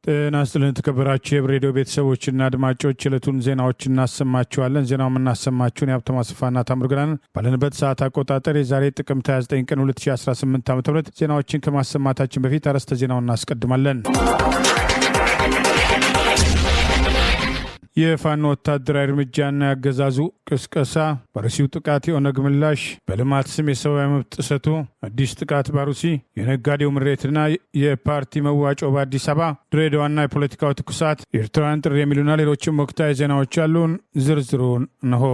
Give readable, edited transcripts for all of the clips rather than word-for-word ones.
ጤና ይስጥልን ተከበራችሁ የሬዲዮ ቤተሰቦችና አድማጮች የዕለቱን ዜናዎች እናሰማችኋለን። ዜናውን እናሰማችሁን የሀብታሙ አስፋና ታምሩ ገናን ባለንበት ሰዓት አቆጣጠር የዛሬ ጥቅምት 29 ቀን 2018 ዓ.ም ዜናዎችን ከማሰማታችን በፊት አርዕስተ ዜናውን እናስቀድማለን። የፋኖ ወታደራዊ እርምጃና ያገዛዙ ቅስቀሳ፣ በአርሲው ጥቃት የኦነግ ምላሽ፣ በልማት ስም የሰብአዊ መብት ጥሰቱ፣ አዲስ ጥቃት በአርሲ፣ የነጋዴው ምሬትና የፓርቲ መዋጮ በአዲስ አበባ፣ ድሬዳዋና የፖለቲካው ትኩሳት፣ ኤርትራውያን ጥሪ የሚሉና ሌሎችም ወቅታዊ ዜናዎች አሉን። ዝርዝሩን እንሆ።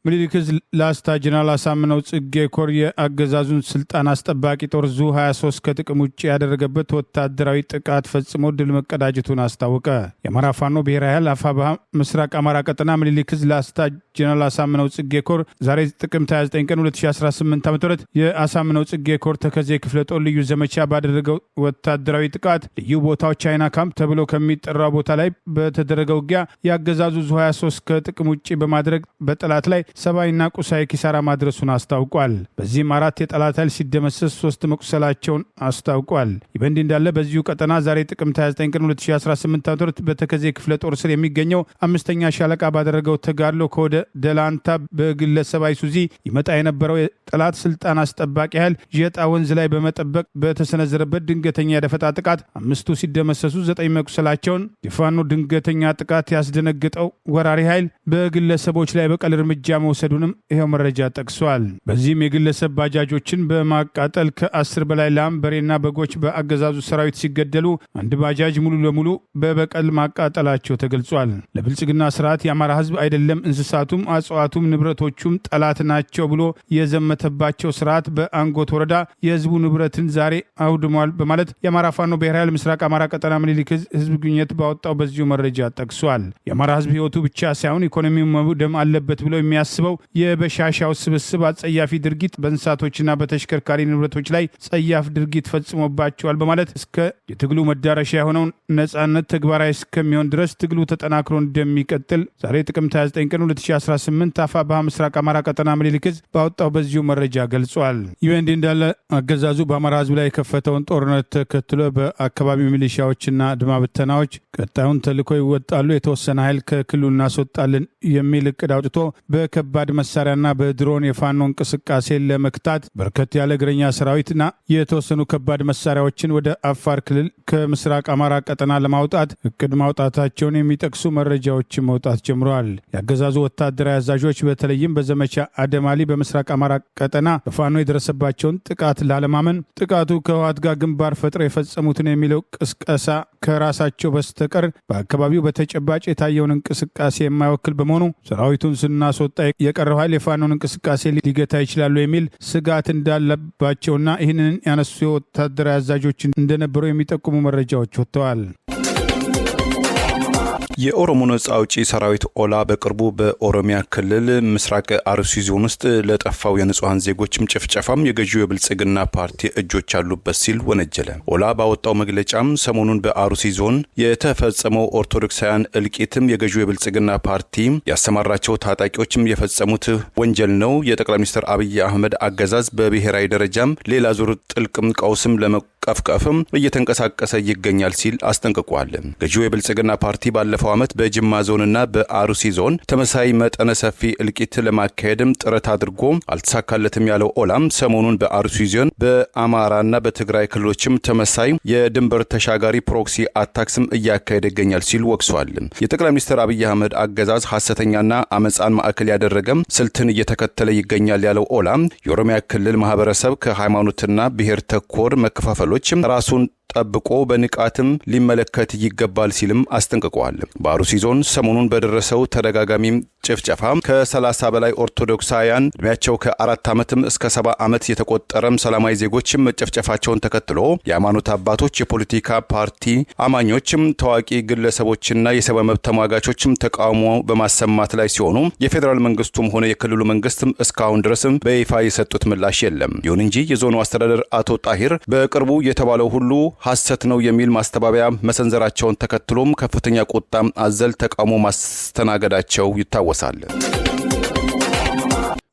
ምኒልክ ዕዝ ላስታ ጀነራል አሳምነው ጽጌ ኮር የአገዛዙን ስልጣን አስጠባቂ ጦር ዙ 23 ከጥቅም ውጭ ያደረገበት ወታደራዊ ጥቃት ፈጽሞ ድል መቀዳጀቱን አስታወቀ። የአማራ ፋኖ ብሔራዊ ኃይል አፋብኃ ምስራቅ አማራ ቀጠና ምኒልክ ዕዝ ላስታ ጀነራል አሳምነው ጽጌ ኮር ዛሬ ጥቅምት 29 ቀን 2018 ዓ.ም የአሳምነው ጽጌ ኮር ተከዜ ክፍለ ጦር ልዩ ዘመቻ ባደረገው ወታደራዊ ጥቃት ልዩ ቦታው ቻይና ካምፕ ተብሎ ከሚጠራው ቦታ ላይ በተደረገው ውጊያ የአገዛዙ ዙ 23 ከጥቅም ውጭ በማድረግ በጠላት ላይ ሰብአዊና ቁሳዊ ኪሳራ ማድረሱን አስታውቋል። በዚህም 4 የጠላት ኃይል ሲደመሰስ 3 መቁሰላቸውን አስታውቋል። ይህ በእንዲህ እንዳለ በዚሁ ቀጠና ዛሬ ጥቅምት 29 ቀን 2018 ዓ.ም በተከዜ ክፍለ ጦር ስር የሚገኘው 5ኛ ሻለቃ ባደረገው ተጋድሎ ከወደ ደላንታ በግለሰብ አይሱዚ ይመጣ የነበረው የጠላት ስልጣን አስጠባቂ ኃይል ጀጣ ወንዝ ላይ በመጠበቅ በተሰነዘረበት ድንገተኛ የደፈጣ ጥቃት 5ቱ ሲደመሰሱ 9 መቁሰላቸውን የፋኖ ድንገተኛ ጥቃት ያስደነግጠው ወራሪ ኃይል በግለሰቦች ላይ በቀል እርምጃ መውሰዱንም ይሄው መረጃ ጠቅሷል። በዚህም የግለሰብ ባጃጆችን በማቃጠል ከ10 በላይ ላም፣ በሬና በጎች በአገዛዙ ሰራዊት ሲገደሉ አንድ ባጃጅ ሙሉ ለሙሉ በበቀል ማቃጠላቸው ተገልጿል። ለብልጽግና ስርዓት የአማራ ህዝብ አይደለም እንስሳቱም አጽዋቱም ንብረቶቹም ጠላት ናቸው ብሎ የዘመተባቸው ስርዓት በአንጎት ወረዳ የህዝቡ ንብረትን ዛሬ አውድሟል በማለት የአማራ ፋኖ ብሔራዊ ኃይል ምስራቅ አማራ ቀጠና ምኒልክ ዕዝ ህዝብ ግንኙነት ባወጣው በዚሁ መረጃ ጠቅሷል። የአማራ ህዝብ ህይወቱ ብቻ ሳይሆን ኢኮኖሚው መውደም አለበት ብለው የሚያስበው የበሻሻው ስብስብ አጸያፊ ድርጊት በእንስሳቶችና በተሽከርካሪ ንብረቶች ላይ ጸያፍ ድርጊት ፈጽሞባቸዋል በማለት እስከ የትግሉ መዳረሻ የሆነውን ነጻነት ተግባራዊ እስከሚሆን ድረስ ትግሉ ተጠናክሮ እንደሚቀጥል ዛሬ ጥቅምት 29 ቀን 2018 አፋብኃ ምስራቅ አማራ ቀጠና ምኒልክ ዕዝ ባወጣው በዚሁ መረጃ ገልጿል። ይህ እንዲህ እንዳለ አገዛዙ በአማራ ህዝብ ላይ የከፈተውን ጦርነት ተከትሎ በአካባቢው ሚሊሻዎችና አድማ ብተናዎች ቀጣዩን ተልዕኮ ይወጣሉ፣ የተወሰነ ኃይል ከክልሉ እናስወጣለን የሚል እቅድ አውጥቶ በከባድ መሳሪያና በድሮን የፋኖ እንቅስቃሴ ለመክታት በርከት ያለ እግረኛ ሰራዊትና የተወሰኑ ከባድ መሳሪያዎችን ወደ አፋር ክልል ከምስራቅ አማራ ቀጠና ለማውጣት እቅድ ማውጣታቸውን የሚጠቅሱ መረጃዎች መውጣት ጀምረዋል። የአገዛዙ ወታደራዊ አዛዦች በተለይም በዘመቻ አደማሊ በምስራቅ አማራ ቀጠና በፋኖ የደረሰባቸውን ጥቃት ላለማመን ጥቃቱ ከህወሓት ጋር ግንባር ፈጥረው የፈጸሙትን የሚለው ቅስቀሳ ከራሳቸው በስተቀር በአካባቢው በተጨባጭ የታየውን እንቅስቃሴ የማይወክል በመሆኑ ሰራዊቱን ስናስወጣ የቀረው ኃይል የፋኖን እንቅስቃሴ ሊገታ ይችላሉ የሚል ስጋት እንዳለባቸውና ይህንን ያነሱ የወታደራዊ አዛዦች እንደነበሩ የሚጠቁሙ መረጃዎች ወጥተዋል። የኦሮሞ ነጻ አውጪ ሰራዊት ኦላ በቅርቡ በኦሮሚያ ክልል ምስራቅ አርሲ ዞን ውስጥ ለጠፋው የንጹሃን ዜጎችም ጭፍጨፋም የገዢው የብልጽግና ፓርቲ እጆች አሉበት ሲል ወነጀለ። ኦላ ባወጣው መግለጫም ሰሞኑን በአርሲ ዞን የተፈጸመው ኦርቶዶክሳውያን እልቂትም የገዢው የብልጽግና ፓርቲ ያሰማራቸው ታጣቂዎችም የፈጸሙት ወንጀል ነው። የጠቅላይ ሚኒስትር አብይ አህመድ አገዛዝ በብሔራዊ ደረጃም ሌላ ዙር ጥልቅም ቀውስም ለመቀፍቀፍም እየተንቀሳቀሰ ይገኛል ሲል አስጠንቅቋል። ገዢው የብልጽግና ፓርቲ ባለፈው ዓመት በጅማ ዞንና በአርሲ ዞን ተመሳይ መጠነ ሰፊ እልቂት ለማካሄድም ጥረት አድርጎ አልተሳካለትም ያለው ኦላም ሰሞኑን በአርሲ ዞን በአማራና በትግራይ ክልሎችም ተመሳይ የድንበር ተሻጋሪ ፕሮክሲ አታክስም እያካሄደ ይገኛል ሲል ወቅሷል። የጠቅላይ ሚኒስትር አብይ አህመድ አገዛዝ ሐሰተኛና አመጻን ማዕከል ያደረገም ስልትን እየተከተለ ይገኛል ያለው ኦላም የኦሮሚያ ክልል ማህበረሰብ ከሃይማኖትና ብሔር ተኮር መከፋፈሎች ራሱን ጠብቆ በንቃትም ሊመለከት ይገባል ሲልም አስጠንቅቋል። በአርሲ ዞን ሰሞኑን በደረሰው ተደጋጋሚ ጭፍጨፋ ከ30 በላይ ኦርቶዶክሳውያን እድሜያቸው ከ4 ዓመትም እስከ 70 ዓመት የተቆጠረም ሰላማዊ ዜጎችም መጨፍጨፋቸውን ተከትሎ የሃይማኖት አባቶች፣ የፖለቲካ ፓርቲ አማኞችም፣ ታዋቂ ግለሰቦችና የሰብአዊ መብት ተሟጋቾችም ተቃውሞ በማሰማት ላይ ሲሆኑ የፌዴራል መንግስቱም ሆነ የክልሉ መንግስትም እስካሁን ድረስም በይፋ የሰጡት ምላሽ የለም። ይሁን እንጂ የዞኑ አስተዳደር አቶ ጣሂር በቅርቡ የተባለው ሁሉ ሐሰት ነው የሚል ማስተባበያ መሰንዘራቸውን ተከትሎም ከፍተኛ ቁጣም አዘል ተቃውሞ ማስተናገዳቸው ይታወሳል።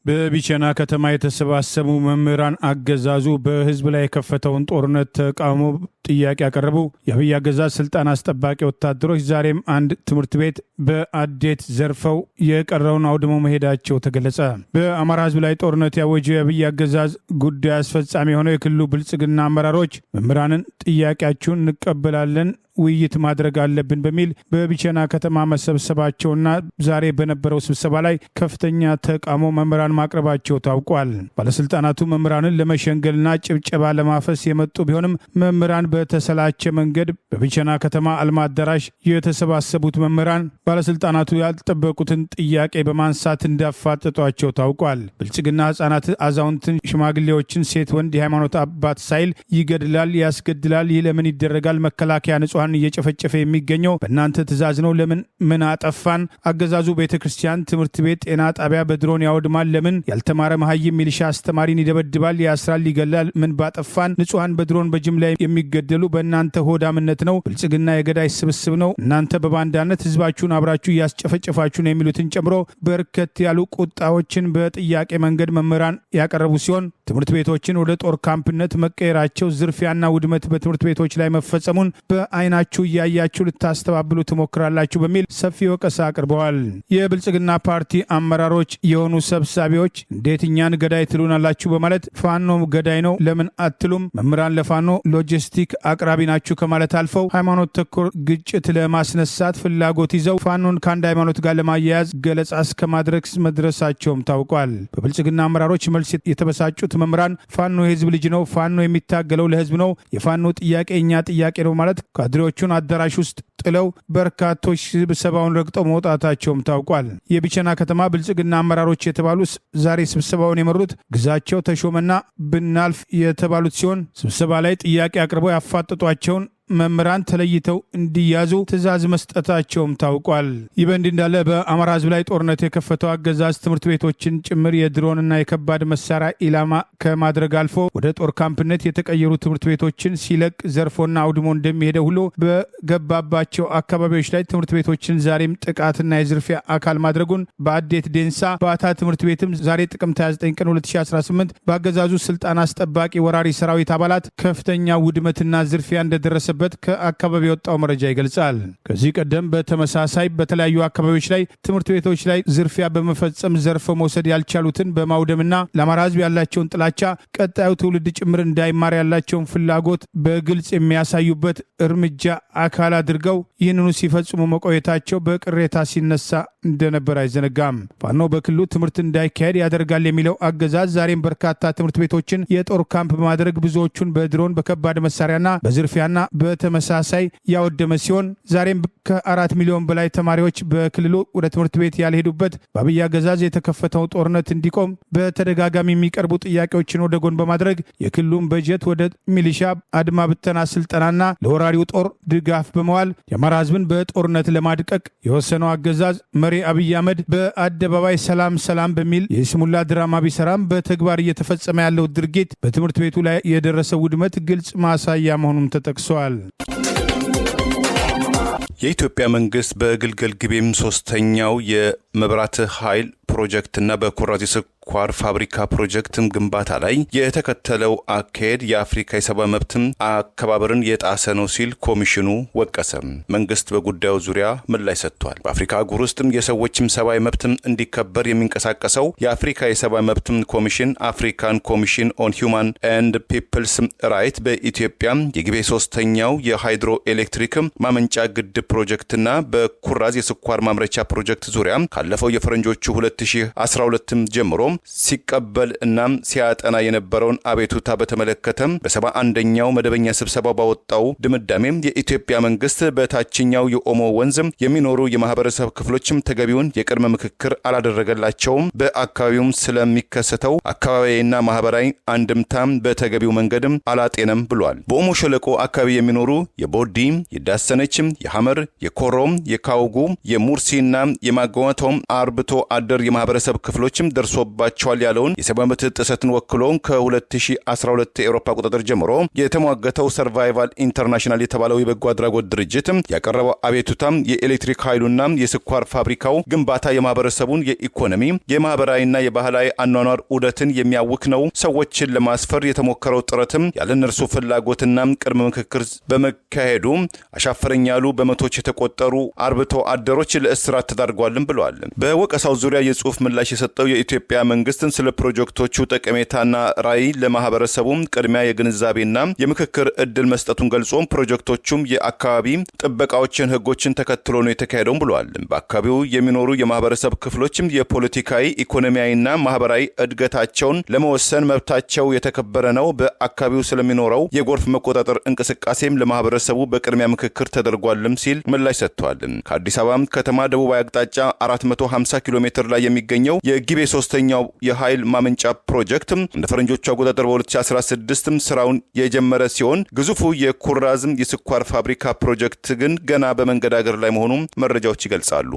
በቢቸና ከተማ የተሰባሰቡ መምህራን አገዛዙ በህዝብ ላይ የከፈተውን ጦርነት ተቃውሞ ጥያቄ ያቀረቡ የአብይ አገዛዝ ስልጣን አስጠባቂ ወታደሮች ዛሬም አንድ ትምህርት ቤት በአዴት ዘርፈው የቀረውን አውድመው መሄዳቸው ተገለጸ። በአማራ ህዝብ ላይ ጦርነት ያወጀው የአብይ አገዛዝ ጉዳይ አስፈጻሚ የሆነው የክልሉ ብልጽግና አመራሮች መምህራንን ጥያቄያችሁን እንቀበላለን ውይይት ማድረግ አለብን በሚል በቢቸና ከተማ መሰብሰባቸውና ዛሬ በነበረው ስብሰባ ላይ ከፍተኛ ተቃውሞ መምህራን ማቅረባቸው ታውቋል። ባለስልጣናቱ መምህራንን ለመሸንገልና ጭብጨባ ለማፈስ የመጡ ቢሆንም መምህራን በተሰላቸ መንገድ በቢቸና ከተማ አልማ አዳራሽ የተሰባሰቡት መምህራን ባለስልጣናቱ ያልጠበቁትን ጥያቄ በማንሳት እንዳፋጠጧቸው ታውቋል። ብልጽግና ህጻናት፣ አዛውንትን፣ ሽማግሌዎችን፣ ሴት ወንድ፣ የሃይማኖት አባት ሳይል ይገድላል፣ ያስገድላል። ይህ ለምን ይደረጋል? መከላከያ ንጹሐን እየጨፈጨፈ የሚገኘው በእናንተ ትእዛዝ ነው። ለምን? ምን አጠፋን? አገዛዙ ቤተክርስቲያን፣ ትምህርት ቤት፣ ጤና ጣቢያ በድሮን ያወድማል። ለምን? ያልተማረ መሀይም ሚሊሻ አስተማሪን ይደበድባል፣ ያስራል፣ ይገላል። ምን ባጠፋን? ንጹሐን በድሮን በጅምላ የሚገደሉ በእናንተ ሆዳምነት ነው። ብልጽግና የገዳይ ስብስብ ነው። እናንተ በባንዳነት ህዝባችሁን አብራችሁ እያስጨፈጨፋችሁ ነው የሚሉትን ጨምሮ በርከት ያሉ ቁጣዎችን በጥያቄ መንገድ መምህራን ያቀረቡ ሲሆን ትምህርት ቤቶችን ወደ ጦር ካምፕነት መቀየራቸው፣ ዝርፊያና ውድመት በትምህርት ቤቶች ላይ መፈጸሙን በአይናችሁ እያያችሁ ልታስተባብሉ ትሞክራላችሁ በሚል ሰፊ ወቀሳ አቅርበዋል። የብልጽግና ፓርቲ አመራሮች የሆኑ ሰብሳቢዎች እንዴት እኛን ገዳይ ትሉናላችሁ በማለት ፋኖ ገዳይ ነው ለምን አትሉም? መምህራን ለፋኖ ሎጂስቲክ አቅራቢ ናችሁ ከማለት አልፈው ሃይማኖት ተኮር ግጭት ለማስነሳት ፍላጎት ይዘው ፋኖን ከአንድ ሃይማኖት ጋር ለማያያዝ ገለጻ እስከ ማድረግ መድረሳቸውም ታውቋል። በብልጽግና አመራሮች መልስ የተበሳጩት መምህራን ፋኖ የህዝብ ልጅ ነው፣ ፋኖ የሚታገለው ለህዝብ ነው፣ የፋኖ ጥያቄ እኛ ጥያቄ ነው ማለት ካድሬዎቹን አዳራሽ ውስጥ ጥለው በርካቶች ስብሰባውን ረግጠው መውጣታቸውም ታውቋል። የቢቸና ከተማ ብልጽግና አመራሮች የተባሉ ዛሬ ስብሰባውን የመሩት ግዛቸው ተሾመና ብናልፍ የተባሉት ሲሆን ስብሰባ ላይ ጥያቄ አቅርበው ያፋጠጧቸውን መምህራን ተለይተው እንዲያዙ ትዕዛዝ መስጠታቸውም ታውቋል። ይህ በእንዲህ እንዳለ በአማራ ህዝብ ላይ ጦርነት የከፈተው አገዛዝ ትምህርት ቤቶችን ጭምር የድሮንና የከባድ መሳሪያ ኢላማ ከማድረግ አልፎ ወደ ጦር ካምፕነት የተቀየሩ ትምህርት ቤቶችን ሲለቅ ዘርፎና አውድሞ እንደሚሄደው ሁሉ በገባባቸው አካባቢዎች ላይ ትምህርት ቤቶችን ዛሬም ጥቃትና የዝርፊያ አካል ማድረጉን በአዴት ዴንሳ ባታ ትምህርት ቤትም ዛሬ ጥቅምት 29 ቀን 2018 በአገዛዙ ስልጣን አስጠባቂ ወራሪ ሰራዊት አባላት ከፍተኛ ውድመትና ዝርፊያ እንደደረሰበት ከአካባቢ የወጣው መረጃ ይገልጻል። ከዚህ ቀደም በተመሳሳይ በተለያዩ አካባቢዎች ላይ ትምህርት ቤቶች ላይ ዝርፊያ በመፈጸም ዘርፈው መውሰድ ያልቻሉትን በማውደምና ለአማራ ህዝብ ያላቸውን ጥላቻ ቀጣዩ ትውልድ ጭምር እንዳይማር ያላቸውን ፍላጎት በግልጽ የሚያሳዩበት እርምጃ አካል አድርገው ይህንኑ ሲፈጽሙ መቆየታቸው በቅሬታ ሲነሳ እንደነበር አይዘነጋም። ፋኖ በክልሉ ትምህርት እንዳይካሄድ ያደርጋል የሚለው አገዛዝ ዛሬም በርካታ ትምህርት ቤቶችን የጦር ካምፕ በማድረግ ብዙዎቹን በድሮን በከባድ መሳሪያና በዝርፊያና በተመሳሳይ ያወደመ ሲሆን ዛሬም ከ4 ሚሊዮን በላይ ተማሪዎች በክልሉ ወደ ትምህርት ቤት ያልሄዱበት በአብይ አገዛዝ የተከፈተው ጦርነት እንዲቆም በተደጋጋሚ የሚቀርቡ ጥያቄዎችን ወደ ጎን በማድረግ የክልሉን በጀት ወደ ሚሊሻ አድማ ብተና ስልጠናና ለወራሪው ጦር ድጋፍ በመዋል የአማራ ህዝብን በጦርነት ለማድቀቅ የወሰነው አገዛዝ መሪ አብይ አህመድ በአደባባይ ሰላም ሰላም በሚል የስሙላ ድራማ ቢሰራም በተግባር እየተፈጸመ ያለው ድርጊት በትምህርት ቤቱ ላይ የደረሰው ውድመት ግልጽ ማሳያ መሆኑም ተጠቅሷል። የኢትዮጵያ መንግስት በግልገል ግቤም ሶስተኛው የመብራት ኃይል ፕሮጀክትና በኩራዝ ስኳር ፋብሪካ ፕሮጀክትም ግንባታ ላይ የተከተለው አካሄድ የአፍሪካ የሰብአዊ መብትም አከባበርን የጣሰ ነው ሲል ኮሚሽኑ ወቀሰ። መንግስት በጉዳዩ ዙሪያ ምላሽ ሰጥቷል። በአፍሪካ አህጉር ውስጥም የሰዎችም ሰብአዊ መብትም እንዲከበር የሚንቀሳቀሰው የአፍሪካ የሰብአዊ መብትም ኮሚሽን አፍሪካን ኮሚሽን ኦን ሂውማን ኤንድ ፒፕልስ ራይት በኢትዮጵያ የግቤ ሶስተኛው የሃይድሮ ኤሌክትሪክ ማመንጫ ግድብ ፕሮጀክትና በኩራዝ የስኳር ማምረቻ ፕሮጀክት ዙሪያ ካለፈው የፈረንጆቹ 2012 ጀምሮ ሲቀበል እናም ሲያጠና የነበረውን አቤቱታ በተመለከተ በ71ኛው መደበኛ ስብሰባ ባወጣው ድምዳሜ የኢትዮጵያ መንግስት በታችኛው የኦሞ ወንዝ የሚኖሩ የማህበረሰብ ክፍሎችም ተገቢውን የቅድመ ምክክር አላደረገላቸውም፣ በአካባቢውም ስለሚከሰተው አካባቢና ማህበራዊ አንድምታም በተገቢው መንገድም አላጤነም ብሏል። በኦሞ ሸለቆ አካባቢ የሚኖሩ የቦዲ፣ የዳሰነች፣ የሐመር፣ የኮሮም፣ የካውጉ፣ የሙርሲና የማጓቶም አርብቶ አደር የማህበረሰብ ክፍሎችም ደርሶባ ደርሶባቸዋል ያለውን የሰብአዊ መብት ጥሰትን ወክሎን ከ2012 የአውሮፓ ቁጥጥር ጀምሮ የተሟገተው ሰርቫይቫል ኢንተርናሽናል የተባለው የበጎ አድራጎት ድርጅት ያቀረበው አቤቱታም የኤሌክትሪክ ኃይሉና የስኳር ፋብሪካው ግንባታ የማህበረሰቡን የኢኮኖሚ የማህበራዊና የባህላዊ አኗኗር ዑደትን የሚያውክ ነው። ሰዎችን ለማስፈር የተሞከረው ጥረትም ያለ እነርሱ ፍላጎትና ቅድመ ምክክር በመካሄዱ አሻፈረኝ ያሉ በመቶች የተቆጠሩ አርብቶ አደሮች ለእስራት ተዳርገዋልም ብለዋል። በወቀሳው ዙሪያ የጽሁፍ ምላሽ የሰጠው የኢትዮጵያ መንግስትን ስለ ፕሮጀክቶቹ ጠቀሜታና ራዕይ ለማህበረሰቡ ቅድሚያ የግንዛቤና የምክክር እድል መስጠቱን ገልጾ ፕሮጀክቶቹም የአካባቢ ጥበቃዎችን ህጎችን ተከትሎ ነው የተካሄደው ብለዋል። በአካባቢው የሚኖሩ የማህበረሰብ ክፍሎችም የፖለቲካዊ ኢኮኖሚያዊና ማህበራዊ እድገታቸውን ለመወሰን መብታቸው የተከበረ ነው። በአካባቢው ስለሚኖረው የጎርፍ መቆጣጠር እንቅስቃሴም ለማህበረሰቡ በቅድሚያ ምክክር ተደርጓልም ሲል ምላሽ ሰጥቷል። ከአዲስ አበባ ከተማ ደቡባዊ አቅጣጫ 450 ኪሎ ሜትር ላይ የሚገኘው የጊቤ ሶስተኛው የኃይል ማመንጫ ፕሮጀክት እንደ ፈረንጆቹ አቆጣጠር በ2016 ስራውን የጀመረ ሲሆን ግዙፉ የኩራዝም የስኳር ፋብሪካ ፕሮጀክት ግን ገና በመንገዳገር ላይ መሆኑን መረጃዎች ይገልጻሉ።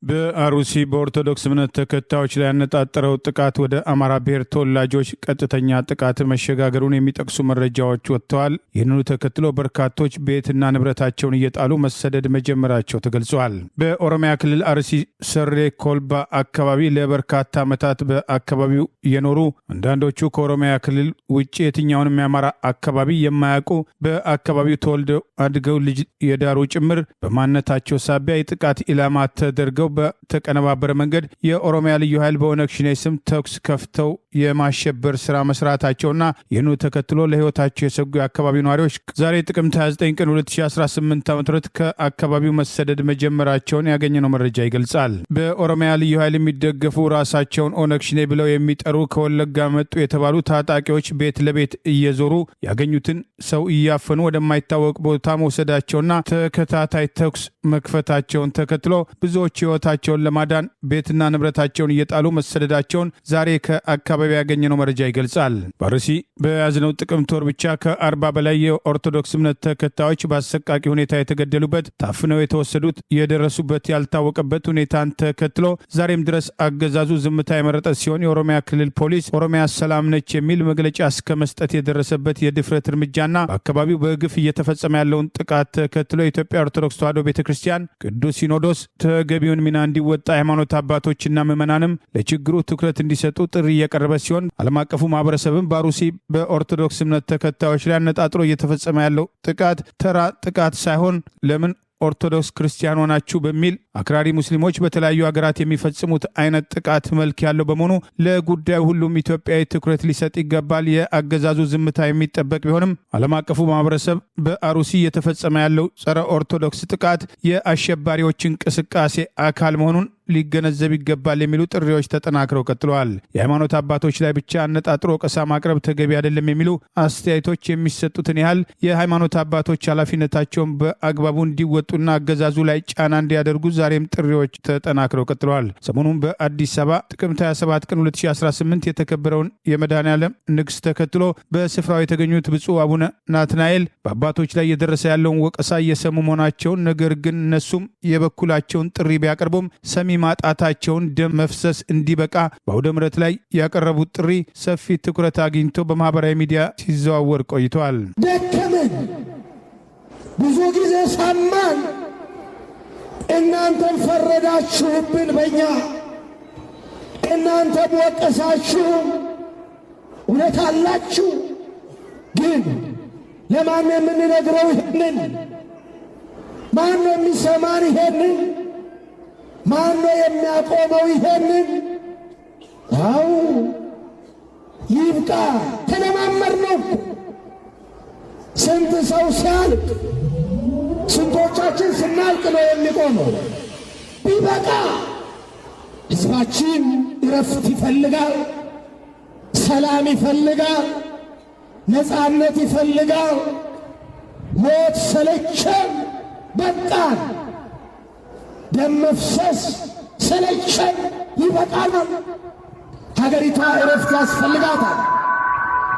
በአሩሲ በኦርቶዶክስ እምነት ተከታዮች ላይ ያነጣጠረው ጥቃት ወደ አማራ ብሔር ተወላጆች ቀጥተኛ ጥቃት መሸጋገሩን የሚጠቅሱ መረጃዎች ወጥተዋል። ይህንኑ ተከትሎ በርካቶች ቤትና ንብረታቸውን እየጣሉ መሰደድ መጀመራቸው ተገልጿል። በኦሮሚያ ክልል አርሲ ሰሬ ኮልባ አካባቢ ለበርካታ ዓመታት በአካባቢው የኖሩ አንዳንዶቹ ከኦሮሚያ ክልል ውጭ የትኛውንም የአማራ አካባቢ የማያውቁ በአካባቢው ተወልደው አድገው ልጅ የዳሩ ጭምር በማንነታቸው ሳቢያ የጥቃት ኢላማ ተደርገው በተቀነባበረ መንገድ የኦሮሚያ ልዩ ኃይል በኦነግ ሸኔ ስም ተኩስ ከፍተው የማሸበር ስራ መስራታቸውና ይህኑ ተከትሎ ለህይወታቸው የሰጉ የአካባቢው ነዋሪዎች ዛሬ ጥቅምት 29 ቀን 2018 ዓ.ም ከአካባቢው መሰደድ መጀመራቸውን ያገኘነው መረጃ ይገልጻል። በኦሮሚያ ልዩ ኃይል የሚደገፉ ራሳቸውን ኦነግ ሸኔ ብለው የሚጠሩ ከወለጋ መጡ የተባሉ ታጣቂዎች ቤት ለቤት እየዞሩ ያገኙትን ሰው እያፈኑ ወደማይታወቅ ቦታ መውሰዳቸውና ተከታታይ ተኩስ መክፈታቸውን ተከትሎ ብዙዎች ህይወታቸውን ለማዳን ቤትና ንብረታቸውን እየጣሉ መሰደዳቸውን ዛሬ ከአካባቢ ያገኘነው መረጃ ይገልጻል። በአርሲ በያዝነው ጥቅምት ወር ብቻ ከ40 በላይ የኦርቶዶክስ እምነት ተከታዮች በአሰቃቂ ሁኔታ የተገደሉበት፣ ታፍነው የተወሰዱት፣ የደረሱበት ያልታወቀበት ሁኔታን ተከትሎ ዛሬም ድረስ አገዛዙ ዝምታ የመረጠ ሲሆን የኦሮሚያ ክልል ፖሊስ ኦሮሚያ ሰላም ነች የሚል መግለጫ እስከ መስጠት የደረሰበት የድፍረት እርምጃና በአካባቢው በግፍ እየተፈጸመ ያለውን ጥቃት ተከትሎ የኢትዮጵያ ኦርቶዶክስ ተዋሕዶ ቤተክርስቲያን ቅዱስ ሲኖዶስ ተገቢውን ሚና እንዲወጣ ሃይማኖት አባቶችና ምዕመናንም ለችግሩ ትኩረት እንዲሰጡ ጥሪ እየቀረበ ሲሆን ዓለም አቀፉ ማህበረሰብም በአሩሲ በኦርቶዶክስ እምነት ተከታዮች ላይ አነጣጥሮ እየተፈጸመ ያለው ጥቃት ተራ ጥቃት ሳይሆን ለምን ኦርቶዶክስ ክርስቲያን ሆናችሁ በሚል አክራሪ ሙስሊሞች በተለያዩ ሀገራት የሚፈጽሙት አይነት ጥቃት መልክ ያለው በመሆኑ ለጉዳዩ ሁሉም ኢትዮጵያዊ ትኩረት ሊሰጥ ይገባል። የአገዛዙ ዝምታ የሚጠበቅ ቢሆንም ዓለም አቀፉ ማህበረሰብ በአሩሲ እየተፈጸመ ያለው ጸረ ኦርቶዶክስ ጥቃት የአሸባሪዎች እንቅስቃሴ አካል መሆኑን ሊገነዘብ ይገባል የሚሉ ጥሪዎች ተጠናክረው ቀጥለዋል። የሃይማኖት አባቶች ላይ ብቻ አነጣጥሮ ወቀሳ ማቅረብ ተገቢ አይደለም የሚሉ አስተያየቶች የሚሰጡትን ያህል የሃይማኖት አባቶች ኃላፊነታቸውን በአግባቡ እንዲወጡና አገዛዙ ላይ ጫና እንዲያደርጉ ዛሬም ጥሪዎች ተጠናክረው ቀጥለዋል። ሰሞኑን በአዲስ አበባ ጥቅምት 27 ቀን 2018 የተከበረውን የመድኃኔዓለም ንግስ ተከትሎ በስፍራው የተገኙት ብፁዕ አቡነ ናትናኤል በአባቶች ላይ እየደረሰ ያለውን ወቀሳ እየሰሙ መሆናቸውን፣ ነገር ግን እነሱም የበኩላቸውን ጥሪ ቢያቀርቡም ሰሚ ማጣታቸውን ደም መፍሰስ እንዲበቃ በአውደ ምሕረት ላይ ያቀረቡት ጥሪ ሰፊ ትኩረት አግኝቶ በማህበራዊ ሚዲያ ሲዘዋወር ቆይቷል። ደከመን፣ ብዙ ጊዜ ሰማን፣ እናንተም ፈረዳችሁብን በእኛ፣ እናንተም ወቀሳችሁ፣ እውነት አላችሁ። ግን ለማን የምንነግረው ይሄንን? ማን ነው የሚሰማን ይሄንን? ማን ነው የሚያቆመው ይሄንን? አው ይብቃ፣ ተለማመር ነው። ስንት ሰው ሲያልቅ፣ ስንቶቻችን ስናልቅ ነው የሚቆመው? ቢበቃ። ሕዝባችን እረፍት ይፈልጋል፣ ሰላም ይፈልጋል፣ ነፃነት ይፈልጋል። ሞት ሰለቸን፣ በቃን። ደም መፍሰስ ሰለቸን፣ ይበቃናል። ሀገሪቷ እረፍት ያስፈልጋታል።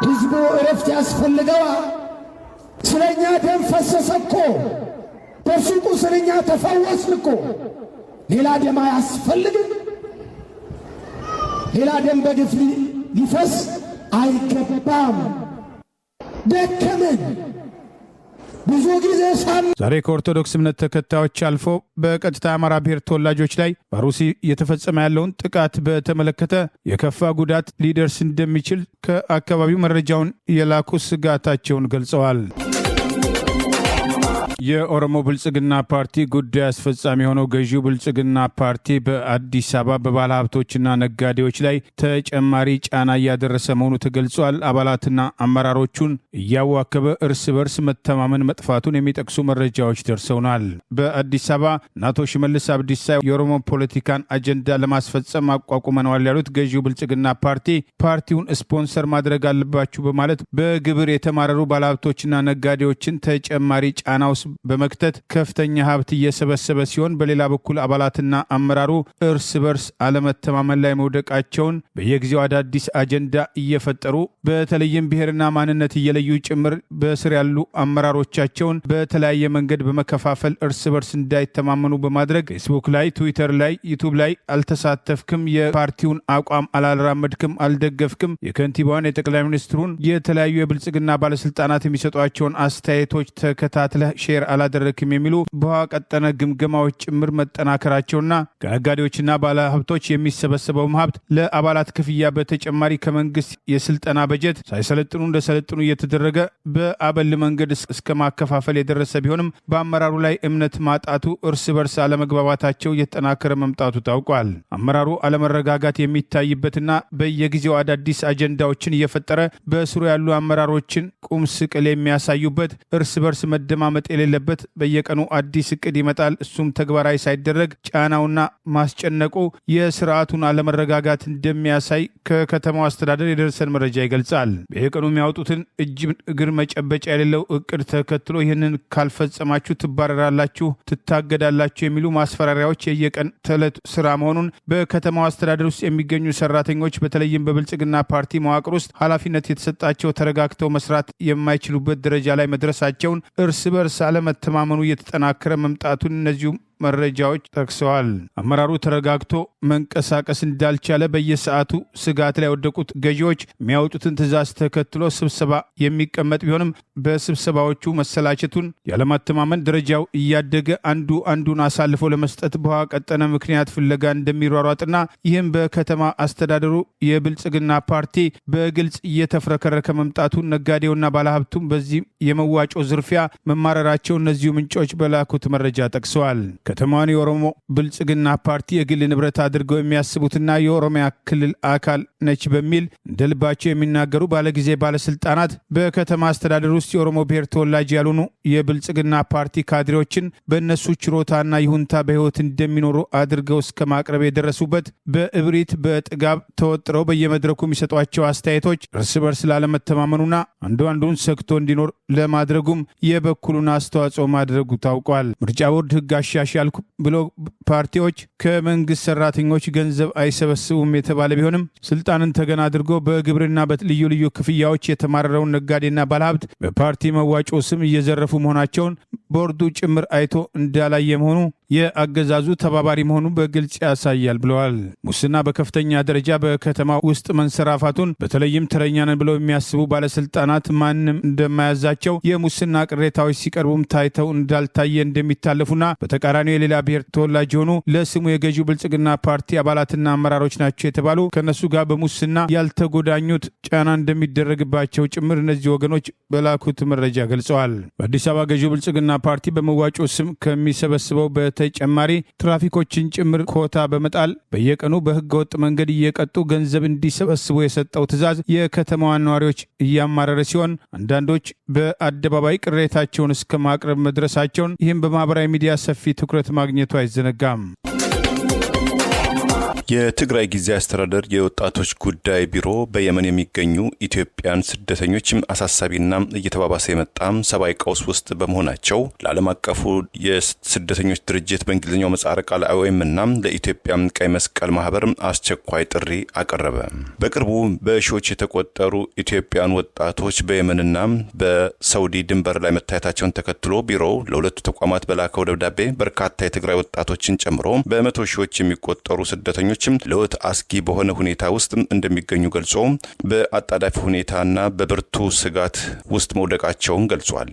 ሕዝቡ እረፍት ያስፈልገዋል። ስለኛ ደም ፈሰሰ እኮ፣ በሱቁ ስለኛ ተፈወስን እኮ። ሌላ ደም አያስፈልግም። ሌላ ደም በግፍ ሊፈስ አይገባም። ደከመን ብዙ ጊዜ ዛሬ ከኦርቶዶክስ እምነት ተከታዮች አልፎ በቀጥታ አማራ ብሔር ተወላጆች ላይ በአሩሲ እየተፈጸመ ያለውን ጥቃት በተመለከተ የከፋ ጉዳት ሊደርስ እንደሚችል ከአካባቢው መረጃውን የላኩ ስጋታቸውን ገልጸዋል። የኦሮሞ ብልጽግና ፓርቲ ጉዳይ አስፈጻሚ የሆነው ገዢው ብልጽግና ፓርቲ በአዲስ አበባ በባለ ሀብቶችና ነጋዴዎች ላይ ተጨማሪ ጫና እያደረሰ መሆኑ ተገልጿል። አባላትና አመራሮቹን እያዋከበ እርስ በርስ መተማመን መጥፋቱን የሚጠቅሱ መረጃዎች ደርሰውናል። በአዲስ አበባ አቶ ሽመልስ አብዲሳ የኦሮሞ ፖለቲካን አጀንዳ ለማስፈጸም አቋቁመነዋል ያሉት ገዢው ብልጽግና ፓርቲውን ስፖንሰር ማድረግ አለባችሁ በማለት በግብር የተማረሩ ባለሀብቶችና ነጋዴዎችን ተጨማሪ ጫና ውስጥ በመክተት ከፍተኛ ሀብት እየሰበሰበ ሲሆን፣ በሌላ በኩል አባላትና አመራሩ እርስ በርስ አለመተማመን ላይ መውደቃቸውን በየጊዜው አዳዲስ አጀንዳ እየፈጠሩ በተለይም ብሔርና ማንነት እየለዩ ጭምር በስር ያሉ አመራሮቻቸውን በተለያየ መንገድ በመከፋፈል እርስ በርስ እንዳይተማመኑ በማድረግ ፌስቡክ ላይ፣ ትዊተር ላይ፣ ዩቱብ ላይ አልተሳተፍክም፣ የፓርቲውን አቋም አላራመድክም፣ አልደገፍክም፣ የከንቲባውን የጠቅላይ ሚኒስትሩን የተለያዩ የብልጽግና ባለስልጣናት የሚሰጧቸውን አስተያየቶች ተከታትለህ ሼር አላደረክም የሚሉ በውሃ ቀጠነ ግምገማዎች ጭምር መጠናከራቸውና ከነጋዴዎችና ባለሀብቶች የሚሰበሰበውም ሀብት ለአባላት ክፍያ በተጨማሪ ከመንግስት የስልጠና በጀት ሳይሰለጥኑ እንደሰለጥኑ እየተደረገ በአበል መንገድ እስከ ማከፋፈል የደረሰ ቢሆንም በአመራሩ ላይ እምነት ማጣቱ፣ እርስ በርስ አለመግባባታቸው እየተጠናከረ መምጣቱ ታውቋል። አመራሩ አለመረጋጋት የሚታይበትና በየጊዜው አዳዲስ አጀንዳዎችን እየፈጠረ በስሩ ያሉ አመራሮችን ቁም ስቅል የሚያሳዩበት፣ እርስ በርስ መደማመጥ የሌለበት በየቀኑ አዲስ እቅድ ይመጣል። እሱም ተግባራዊ ሳይደረግ ጫናውና ማስጨነቁ የስርዓቱን አለመረጋጋት እንደሚያሳይ ከከተማው አስተዳደር የደረሰን መረጃ ይገልጻል። በየቀኑ የሚያወጡትን እጅ እግር መጨበጫ የሌለው እቅድ ተከትሎ ይህንን ካልፈጸማችሁ ትባረራላችሁ፣ ትታገዳላችሁ የሚሉ ማስፈራሪያዎች የየቀን ተዕለት ስራ መሆኑን በከተማው አስተዳደር ውስጥ የሚገኙ ሰራተኞች በተለይም በብልጽግና ፓርቲ መዋቅር ውስጥ ኃላፊነት የተሰጣቸው ተረጋግተው መስራት የማይችሉበት ደረጃ ላይ መድረሳቸውን፣ እርስ በርስ አለመተማመኑ እየተጠናከረ መምጣቱን እነዚሁ መረጃዎች ጠቅሰዋል። አመራሩ ተረጋግቶ መንቀሳቀስ እንዳልቻለ በየሰዓቱ ስጋት ላይ ወደቁት ገዢዎች የሚያወጡትን ትዕዛዝ ተከትሎ ስብሰባ የሚቀመጥ ቢሆንም በስብሰባዎቹ መሰላቸቱን፣ ያለማተማመን ደረጃው እያደገ አንዱን አሳልፎ ለመስጠት በውሃ ቀጠነ ምክንያት ፍለጋ እንደሚሯሯጥና ይህም በከተማ አስተዳደሩ የብልጽግና ፓርቲ በግልጽ እየተፍረከረከ መምጣቱን ነጋዴውና ባለሀብቱም በዚህ የመዋጮ ዝርፊያ መማረራቸው እነዚሁ ምንጮች በላኩት መረጃ ጠቅሰዋል። ከተማዋን የኦሮሞ ብልጽግና ፓርቲ የግል ንብረት አድርገው የሚያስቡትና የኦሮሚያ ክልል አካል ነች በሚል እንደልባቸው የሚናገሩ ባለጊዜ ባለስልጣናት በከተማ አስተዳደር ውስጥ የኦሮሞ ብሔር ተወላጅ ያልሆኑ የብልጽግና ፓርቲ ካድሬዎችን በእነሱ ችሮታና ይሁንታ በሕይወት እንደሚኖሩ አድርገው እስከ ማቅረብ የደረሱበት በእብሪት በጥጋብ ተወጥረው በየመድረኩ የሚሰጧቸው አስተያየቶች እርስ በርስ ላለመተማመኑና አንዱን ሰግቶ እንዲኖር ለማድረጉም የበኩሉን አስተዋጽኦ ማድረጉ ታውቋል። ምርጫ ቦርድ ሕግ አሻሻልኩ ብሎ ፓርቲዎች ከመንግስት ሰራተኞች ገንዘብ አይሰበስቡም የተባለ ቢሆንም ስልጣንን ተገን አድርጎ በግብርና በልዩ ልዩ ክፍያዎች የተማረረውን ነጋዴና ባለሀብት በፓርቲ መዋጮ ስም እየዘረፉ መሆናቸውን ቦርዱ ጭምር አይቶ እንዳላየ መሆኑ የአገዛዙ ተባባሪ መሆኑ በግልጽ ያሳያል ብለዋል። ሙስና በከፍተኛ ደረጃ በከተማ ውስጥ መንሰራፋቱን በተለይም ተረኛንን ብለው የሚያስቡ ባለስልጣናት ማንም እንደማያዛቸው የሙስና ቅሬታዎች ሲቀርቡም ታይተው እንዳልታየ እንደሚታለፉና በተቃራኒው የሌላ ብሔር ተወላጅ የሆኑ ለስሙ የገዢው ብልጽግና ፓርቲ አባላትና አመራሮች ናቸው የተባሉ ከነሱ ጋር በሙስና ያልተጎዳኙት ጫና እንደሚደረግባቸው ጭምር እነዚህ ወገኖች በላኩት መረጃ ገልጸዋል። በአዲስ አበባ ገዢው ብልጽግና ፓርቲ በመዋጮ ስም ከሚሰበስበው በተጨማሪ ትራፊኮችን ጭምር ኮታ በመጣል በየቀኑ በህገወጥ መንገድ እየቀጡ ገንዘብ እንዲሰበስቡ የሰጠው ትዕዛዝ የከተማዋን ነዋሪዎች እያማረረ ሲሆን አንዳንዶች በአደባባይ ቅሬታቸውን እስከ ማቅረብ መድረሳቸውን፣ ይህም በማህበራዊ ሚዲያ ሰፊ ትኩረት ማግኘቱ አይዘነጋም። የትግራይ ጊዜያዊ አስተዳደር የወጣቶች ጉዳይ ቢሮ በየመን የሚገኙ ኢትዮጵያን ስደተኞችም አሳሳቢና እየተባባሰ የመጣም ሰብአዊ ቀውስ ውስጥ በመሆናቸው ለዓለም አቀፉ የስደተኞች ድርጅት በእንግሊዝኛው ምህጻረ ቃል IOM እና ለኢትዮጵያ ቀይ መስቀል ማህበር አስቸኳይ ጥሪ አቀረበ። በቅርቡ በሺዎች የተቆጠሩ ኢትዮጵያን ወጣቶች በየመንና በሳውዲ ድንበር ላይ መታየታቸውን ተከትሎ ቢሮው ለሁለቱ ተቋማት በላከው ደብዳቤ በርካታ የትግራይ ወጣቶችን ጨምሮ በመቶ ሺዎች የሚቆጠሩ ስደተኞች ስደተኞችም ለሕይወት አስጊ በሆነ ሁኔታ ውስጥ እንደሚገኙ ገልጾ በአጣዳፊ ሁኔታና በብርቱ ስጋት ውስጥ መውደቃቸውን ገልጿል።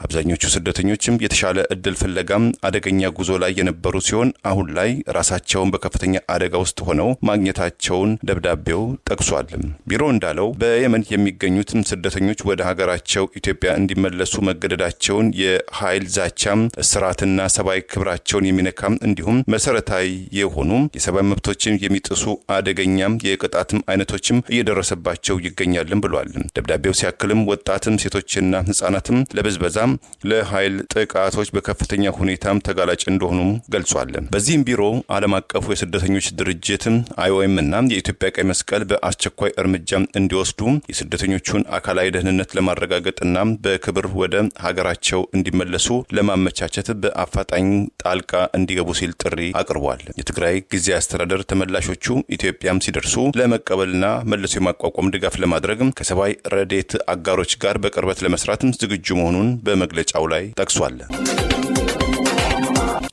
አብዛኞቹ ስደተኞችም የተሻለ እድል ፍለጋም አደገኛ ጉዞ ላይ የነበሩ ሲሆን አሁን ላይ ራሳቸውን በከፍተኛ አደጋ ውስጥ ሆነው ማግኘታቸውን ደብዳቤው ጠቅሷል። ቢሮ እንዳለው በየመን የሚገኙት ስደተኞች ወደ ሀገራቸው ኢትዮጵያ እንዲመለሱ መገደዳቸውን የኃይል ዛቻም፣ እስራትና ሰብአዊ ክብራቸውን የሚነካም እንዲሁም መሰረታዊ የሆኑ የሰብአዊ መብቶችን የሚጥሱ አደገኛም የቅጣትም አይነቶችም እየደረሰባቸው ይገኛልን ብሏል። ደብዳቤው ሲያክልም ወጣትም ሴቶችና ህጻናትም ለብዝበዛም ለኃይል ጥቃቶች በከፍተኛ ሁኔታም ተጋላጭ እንደሆኑ ገልጿል። በዚህም ቢሮ ዓለም አቀፉ የስደተኞች ድርጅት IOM እና የኢትዮጵያ ቀይ መስቀል በአስቸኳይ እርምጃ እንዲወስዱ የስደተኞቹን አካላዊ ደህንነት ለማረጋገጥና በክብር ወደ ሀገራቸው እንዲመለሱ ለማመቻቸት በአፋጣኝ ጣልቃ እንዲገቡ ሲል ጥሪ አቅርቧል። የትግራይ ጊዜያዊ አስተዳደር ተመላሾቹ ኢትዮጵያም ሲደርሱ ለመቀበልና መልሶ የማቋቋም ድጋፍ ለማድረግ ከሰብአዊ ረድኤት አጋሮች ጋር በቅርበት ለመስራት ዝግጁ መሆኑን በመግለጫው ላይ ጠቅሷል።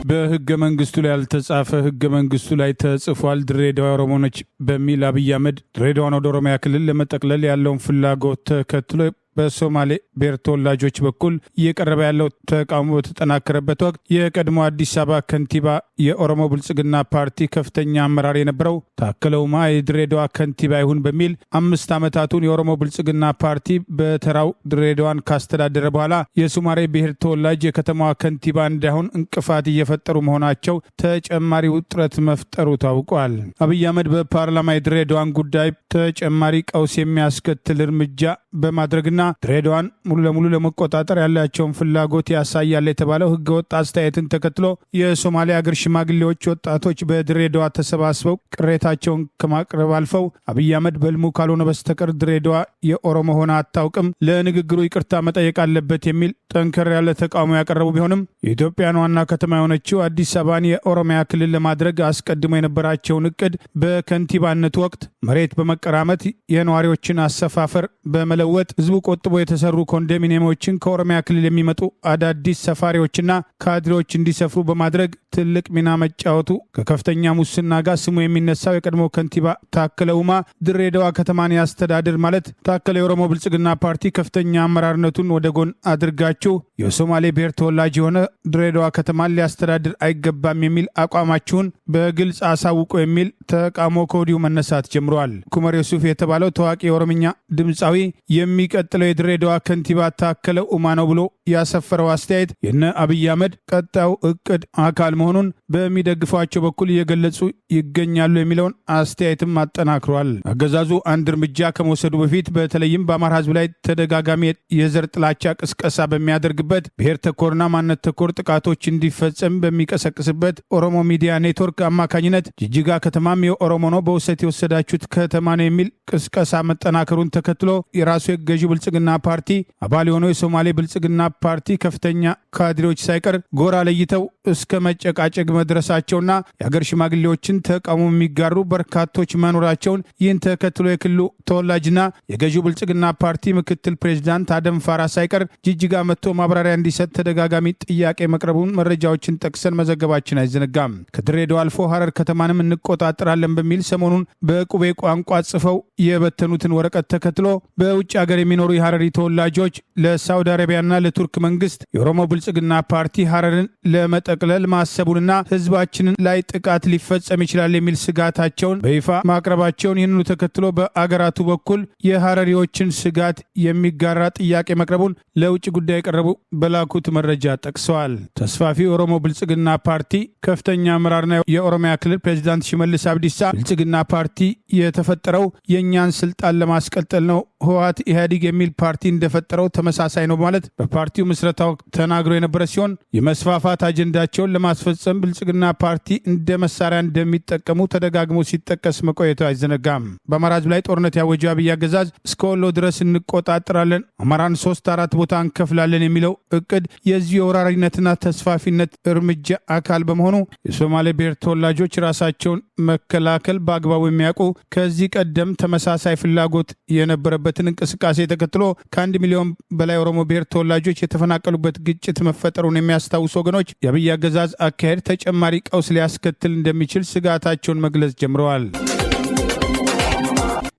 በህገ መንግስቱ ላይ ያልተጻፈ ህገ መንግስቱ ላይ ተጽፏል። ድሬዳዋ ኦሮሞ ነች በሚል አብይ አህመድ ድሬዳዋን ወደ ኦሮሚያ ክልል ለመጠቅለል ያለውን ፍላጎት ተከትሎ በሶማሌ ብሔር ተወላጆች በኩል እየቀረበ ያለው ተቃውሞ በተጠናከረበት ወቅት የቀድሞ አዲስ አበባ ከንቲባ የኦሮሞ ብልጽግና ፓርቲ ከፍተኛ አመራር የነበረው ታከለ ኡማ የድሬዳዋ ከንቲባ ይሁን በሚል 5 ዓመታቱን የኦሮሞ ብልጽግና ፓርቲ በተራው ድሬዳዋን ካስተዳደረ በኋላ የሶማሌ ብሔር ተወላጅ የከተማዋ ከንቲባ እንዳይሆን እንቅፋት እየፈጠሩ መሆናቸው ተጨማሪ ውጥረት መፍጠሩ ታውቋል። አብይ አህመድ በፓርላማ የድሬዳዋን ጉዳይ ተጨማሪ ቀውስ የሚያስከትል እርምጃ በማድረግና ድሬዳዋን ሙሉ ለሙሉ ለመቆጣጠር ያላቸውን ፍላጎት ያሳያል የተባለው ህገወጥ አስተያየትን ተከትሎ የሶማሌ ሀገር ሽማግሌዎች ወጣቶች በድሬዳዋ ተሰባስበው ቅሬታቸውን ከማቅረብ አልፈው አብይ አህመድ በልሙ ካልሆነ በስተቀር ድሬዳዋ የኦሮሞ ሆና አታውቅም፣ ለንግግሩ ይቅርታ መጠየቅ አለበት የሚል ጠንከር ያለ ተቃውሞ ያቀረቡ ቢሆንም የኢትዮጵያን ዋና ከተማ የሆነችው አዲስ አበባን የኦሮሚያ ክልል ለማድረግ አስቀድሞ የነበራቸውን እቅድ በከንቲባነቱ ወቅት መሬት በመቀራመት የነዋሪዎችን አሰፋፈር በመለወጥ ህዝቡ ቆጥቦ የተሰሩ ኮንዶሚኒየሞችን ከኦሮሚያ ክልል የሚመጡ አዳዲስ ሰፋሪዎችና ካድሬዎች እንዲሰፍሩ በማድረግ ትልቅ ሚና መጫወቱ ከከፍተኛ ሙስና ጋር ስሙ የሚነሳው የቀድሞ ከንቲባ ታከለ ኡማ ድሬዳዋ ከተማን ያስተዳድር ማለት ታከለ የኦሮሞ ብልጽግና ፓርቲ ከፍተኛ አመራርነቱን ወደ ጎን አድርጋችሁ የሶማሌ ብሔር ተወላጅ የሆነ ድሬዳዋ ከተማን ሊያስተዳድር አይገባም የሚል አቋማችሁን በግልጽ አሳውቆ የሚል ተቃውሞ ከወዲሁ መነሳት ጀምረዋል። ኩመር ዩሱፍ የተባለው ታዋቂ የኦሮምኛ ድምፃዊ የሚቀጥለው የድሬዳዋ ከንቲባ ታከለ ኡማ ነው ብሎ ያሰፈረው አስተያየት የነ አብይ አህመድ ቀጣዩ እቅድ አካል መሆኑን በሚደግፏቸው በኩል እየገለጹ ይገኛሉ የሚለውን አስተያየትም አጠናክሯል። አገዛዙ አንድ እርምጃ ከመውሰዱ በፊት በተለይም በአማራ ህዝብ ላይ ተደጋጋሚ የዘር ጥላቻ ቅስቀሳ በሚያደርግበት ብሔር ተኮርና ማንነት ተኮር ጥቃቶች እንዲፈጸም በሚቀሰቅስበት ኦሮሞ ሚዲያ ኔትወርክ አማካኝነት ጅጅጋ ከተማም የኦሮሞ ነው በውሰት የወሰዳችሁት ከተማ ነው የሚል ቅስቀሳ መጠናከሩን ተከትሎ የራሱ የገዢ ብልጽግና ፓርቲ አባል የሆነው የሶማሌ ብልጽግና ፓርቲ ከፍተኛ ካድሬዎች ሳይቀር ጎራ ለይተው እስከ መጨቃጨቅ መድረሳቸውና የሀገር ሽማግሌዎችን ተቃውሞ የሚጋሩ በርካቶች መኖራቸውን ይህን ተከትሎ የክልሉ ተወላጅና የገዢው ብልጽግና ፓርቲ ምክትል ፕሬዚዳንት አደም ፋራ ሳይቀር ጅጅጋ መጥቶ ማብራሪያ እንዲሰጥ ተደጋጋሚ ጥያቄ መቅረቡን መረጃዎችን ጠቅሰን መዘገባችን አይዘነጋም። ከድሬዳዋ አልፎ ሐረር ከተማንም እንቆጣጠራለን በሚል ሰሞኑን በቁቤ ቋንቋ ጽፈው የበተኑትን ወረቀት ተከትሎ በውጭ ሀገር የሚኖሩ የሐረሪ ተወላጆች ለሳውዲ አረቢያና ለቱርክ መንግስት የኦሮሞ ብልጽግና ፓርቲ ሐረርን ለመጠቅለል ማሰቡንና ህዝባችንን ላይ ጥቃት ሊፈጸም ይችላል የሚል ስጋታቸውን በይፋ ማቅረባቸውን ይህንኑ ተከትሎ በአገራቱ በኩል የሐረሪዎችን ስጋት የሚጋራ ጥያቄ መቅረቡን ለውጭ ጉዳይ የቀረቡ በላኩት መረጃ ጠቅሰዋል። ተስፋፊ የኦሮሞ ብልጽግና ፓርቲ ከፍተኛ አመራርና የኦሮሚያ ክልል ፕሬዚዳንት ሽመልስ አብዲሳ ብልጽግና ፓርቲ የተፈጠረው የእኛን ስልጣን ለማስቀጠል ነው፣ ህወሓት ኢህአዴግ የሚል ፓርቲ እንደፈጠረው ተመሳሳይ ነው ማለት በፓርቲው ምስረታው ተናግሮ የነበረ ሲሆን የመስፋፋት አጀንዳቸውን ለማስፈጸም ብልጽግና ፓርቲ እንደ መሳሪያ እንደሚጠቀሙ ተደጋግሞ ሲጠቀስ መቆየቱ አይዘነጋም። በአማራ ህዝብ ላይ ጦርነት ያወጀው አብይ አገዛዝ እስከ ወሎ ድረስ እንቆጣጠራለን፣ አማራን 3-4 ቦታ እንከፍላለን የሚለው እቅድ የዚህ የወራሪነትና ተስፋፊነት እርምጃ አካል በመሆኑ የሶማሌ ብሔር ተወላጆች ራሳቸውን መከላከል በአግባቡ የሚያውቁ ከዚህ ቀደም ተመሳሳይ ፍላጎት የነበረበትን እንቅስቃሴ እንቅስቃሴ ተከትሎ ከ1 ሚሊዮን በላይ ኦሮሞ ብሔር ተወላጆች የተፈናቀሉበት ግጭት መፈጠሩን የሚያስታውሱ ወገኖች የአብይ አገዛዝ አካሄድ ተጨማሪ ቀውስ ሊያስከትል እንደሚችል ስጋታቸውን መግለጽ ጀምረዋል።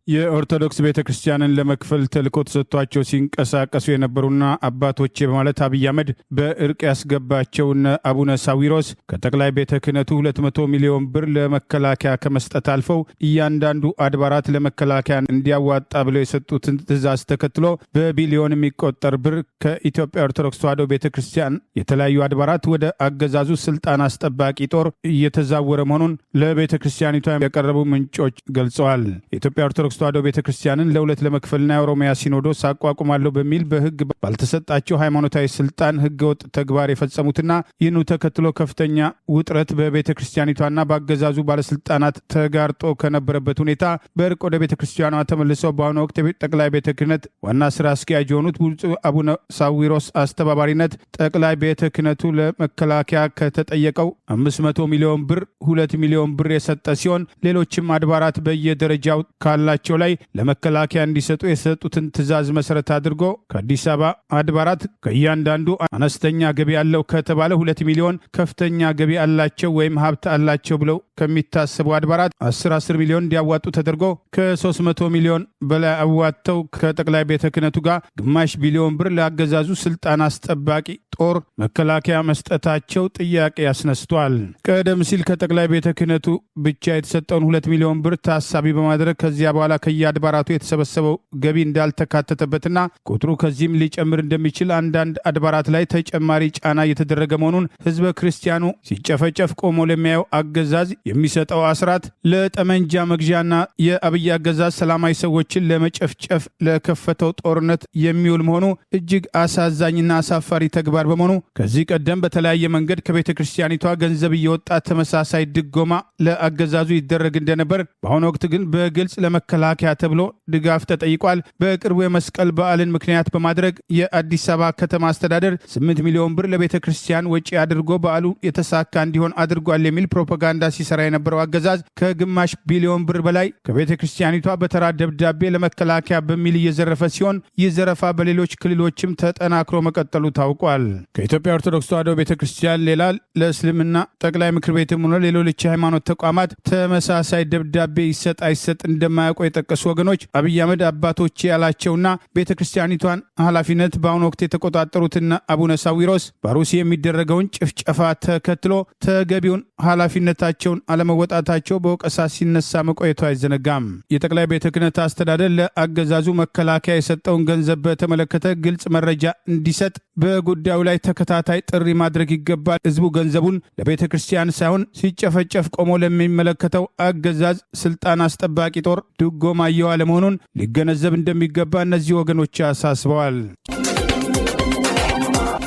የኦርቶዶክስ ቤተ ክርስቲያንን ለመክፈል ተልእኮ ተሰጥቷቸው ሲንቀሳቀሱ የነበሩና አባቶቼ በማለት አብይ አህመድ በእርቅ ያስገባቸውና አቡነ ሳዊሮስ ከጠቅላይ ቤተ ክህነቱ 200 ሚሊዮን ብር ለመከላከያ ከመስጠት አልፈው እያንዳንዱ አድባራት ለመከላከያ እንዲያዋጣ ብለው የሰጡትን ትዕዛዝ ተከትሎ በቢሊዮን የሚቆጠር ብር ከኢትዮጵያ ኦርቶዶክስ ተዋሕዶ ቤተ ክርስቲያን የተለያዩ አድባራት ወደ አገዛዙ ስልጣን አስጠባቂ ጦር እየተዛወረ መሆኑን ለቤተ ክርስቲያኒቷ የቀረቡ ምንጮች ገልጸዋል። የኢትዮጵያ ኦርቶዶክስ ተዋሕዶ ቤተ ክርስቲያንን ለሁለት ለመክፈልና የኦሮሚያ ሲኖዶስ አቋቁማለሁ በሚል በሕግ ባልተሰጣቸው ሃይማኖታዊ ስልጣን ሕገወጥ ተግባር የፈጸሙትና ይህኑ ተከትሎ ከፍተኛ ውጥረት በቤተ ክርስቲያኒቷና በአገዛዙ ባለስልጣናት ተጋርጦ ከነበረበት ሁኔታ በእርቅ ወደ ቤተ ክርስቲያኗ ተመልሰው በአሁኑ ወቅት ጠቅላይ ቤተ ክህነት ዋና ስራ አስኪያጅ የሆኑት ብፁዕ አቡነ ሳዊሮስ አስተባባሪነት ጠቅላይ ቤተ ክህነቱ ለመከላከያ ከተጠየቀው 500 ሚሊዮን ብር 2 ሚሊዮን ብር የሰጠ ሲሆን ሌሎችም አድባራት በየደረጃው ካላቸው ላይ ለመከላከያ እንዲሰጡ የሰጡትን ትዕዛዝ መሰረት አድርጎ ከአዲስ አበባ አድባራት ከእያንዳንዱ አነስተኛ ገቢ ያለው ከተባለ 2 ሚሊዮን ከፍተኛ ገቢ አላቸው ወይም ሀብት አላቸው ብለው ከሚታሰቡ አድባራት 10 ሚሊዮን እንዲያዋጡ ተደርጎ ከ300 ሚሊዮን በላይ አዋጥተው ከጠቅላይ ቤተ ክህነቱ ጋር ግማሽ ቢሊዮን ብር ለአገዛዙ ስልጣን አስጠባቂ ጦር መከላከያ መስጠታቸው ጥያቄ ያስነስቷል። ቀደም ሲል ከጠቅላይ ቤተ ክህነቱ ብቻ የተሰጠውን 2 ሚሊዮን ብር ታሳቢ በማድረግ ከዚያ በኋላ ከየአድባራቱ የተሰበሰበው ገቢ እንዳልተካተተበትና ቁጥሩ ከዚህም ሊጨምር እንደሚችል አንዳንድ አድባራት ላይ ተጨማሪ ጫና እየተደረገ መሆኑን ህዝበ ክርስቲያኑ ሲጨፈጨፍ ቆሞ ለሚያየው አገዛዝ የሚሰጠው አስራት ለጠመንጃ መግዣና የአብይ አገዛዝ ሰላማዊ ሰዎችን ለመጨፍጨፍ ለከፈተው ጦርነት የሚውል መሆኑ እጅግ አሳዛኝና አሳፋሪ ተግባር በመሆኑ ከዚህ ቀደም በተለያየ መንገድ ከቤተ ክርስቲያኒቷ ገንዘብ እየወጣ ተመሳሳይ ድጎማ ለአገዛዙ ይደረግ እንደነበር፣ በአሁኑ ወቅት ግን በግልጽ ለመከላከያ ተብሎ ድጋፍ ተጠይቋል። በቅርቡ የመስቀል በዓልን ምክንያት በማድረግ የአዲስ አበባ ከተማ አስተዳደር 8 ሚሊዮን ብር ለቤተ ክርስቲያን ወጪ አድርጎ በዓሉ የተሳካ እንዲሆን አድርጓል የሚል ፕሮፓጋንዳ ሲሰራ የነበረው አገዛዝ ከግማሽ ቢሊዮን ብር በላይ ከቤተ ክርስቲያኒቷ በተራ ደብዳቤ ለመከላከያ በሚል እየዘረፈ ሲሆን ይህ ዘረፋ በሌሎች ክልሎችም ተጠናክሮ መቀጠሉ ታውቋል። ከኢትዮጵያ ኦርቶዶክስ ተዋሕዶ ቤተ ክርስቲያን ሌላ ለእስልምና ጠቅላይ ምክር ቤትም ሆነ ሌሎች የሃይማኖት ተቋማት ተመሳሳይ ደብዳቤ ይሰጥ አይሰጥ እንደማያውቁ የጠቀሱ ወገኖች አብይ አህመድ አባቶቼ ያላቸውና ቤተ ክርስቲያኒቷን ኃላፊነት በአሁኑ ወቅት የተቆጣጠሩትና አቡነ ሳዊሮስ በአሩሲ የሚደረገውን ጭፍጨፋ ተከትሎ ተገቢውን ኃላፊነታቸውን አለመወጣታቸው በወቀሳ ሲነሳ መቆየቱ አይዘነጋም። የጠቅላይ ቤተ ክህነት አስተዳደር ለአገዛዙ መከላከያ የሰጠውን ገንዘብ በተመለከተ ግልጽ መረጃ እንዲሰጥ በጉዳዩ ላይ ተከታታይ ጥሪ ማድረግ ይገባል። ህዝቡ ገንዘቡን ለቤተ ክርስቲያን ሳይሆን ሲጨፈጨፍ ቆሞ ለሚመለከተው አገዛዝ ስልጣን አስጠባቂ ጦር ድጎማ እየዋለ መሆኑን ሊገነዘብ እንደሚገባ እነዚህ ወገኖች አሳስበዋል።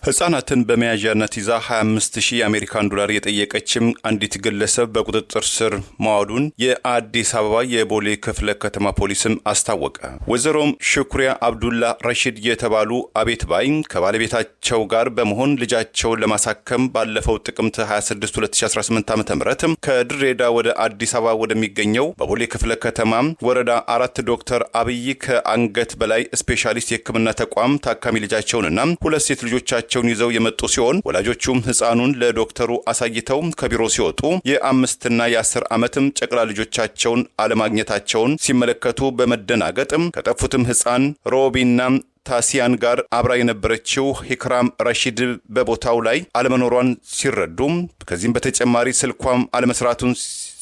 ህጻናትን በመያዣነት ይዛ 25,000 የአሜሪካን ዶላር የጠየቀችም አንዲት ግለሰብ በቁጥጥር ስር መዋሉን የአዲስ አበባ የቦሌ ክፍለ ከተማ ፖሊስም አስታወቀ። ወይዘሮም ሽኩሪያ አብዱላ ረሺድ የተባሉ አቤት ባይ ከባለቤታቸው ጋር በመሆን ልጃቸውን ለማሳከም ባለፈው ጥቅምት 26 2018 ዓ.ም ከድሬዳዋ ወደ አዲስ አበባ ወደሚገኘው በቦሌ ክፍለ ከተማ ወረዳ 4 ዶክተር አብይ ከአንገት በላይ ስፔሻሊስት የሕክምና ተቋም ታካሚ ልጃቸውንና ሁለት ሴት ልጆቻቸው ይዘው የመጡ ሲሆን ወላጆቹም ህፃኑን ለዶክተሩ አሳይተው ከቢሮ ሲወጡ የ5 እና የ10 ዓመትም ጨቅላ ልጆቻቸውን አለማግኘታቸውን ሲመለከቱ በመደናገጥም ከጠፉትም ህፃን ሮቢና ታሲያን ጋር አብራ የነበረችው ሂክራም ረሺድ በቦታው ላይ አለመኖሯን ሲረዱ ከዚህም በተጨማሪ ስልኳም አለመስራቱን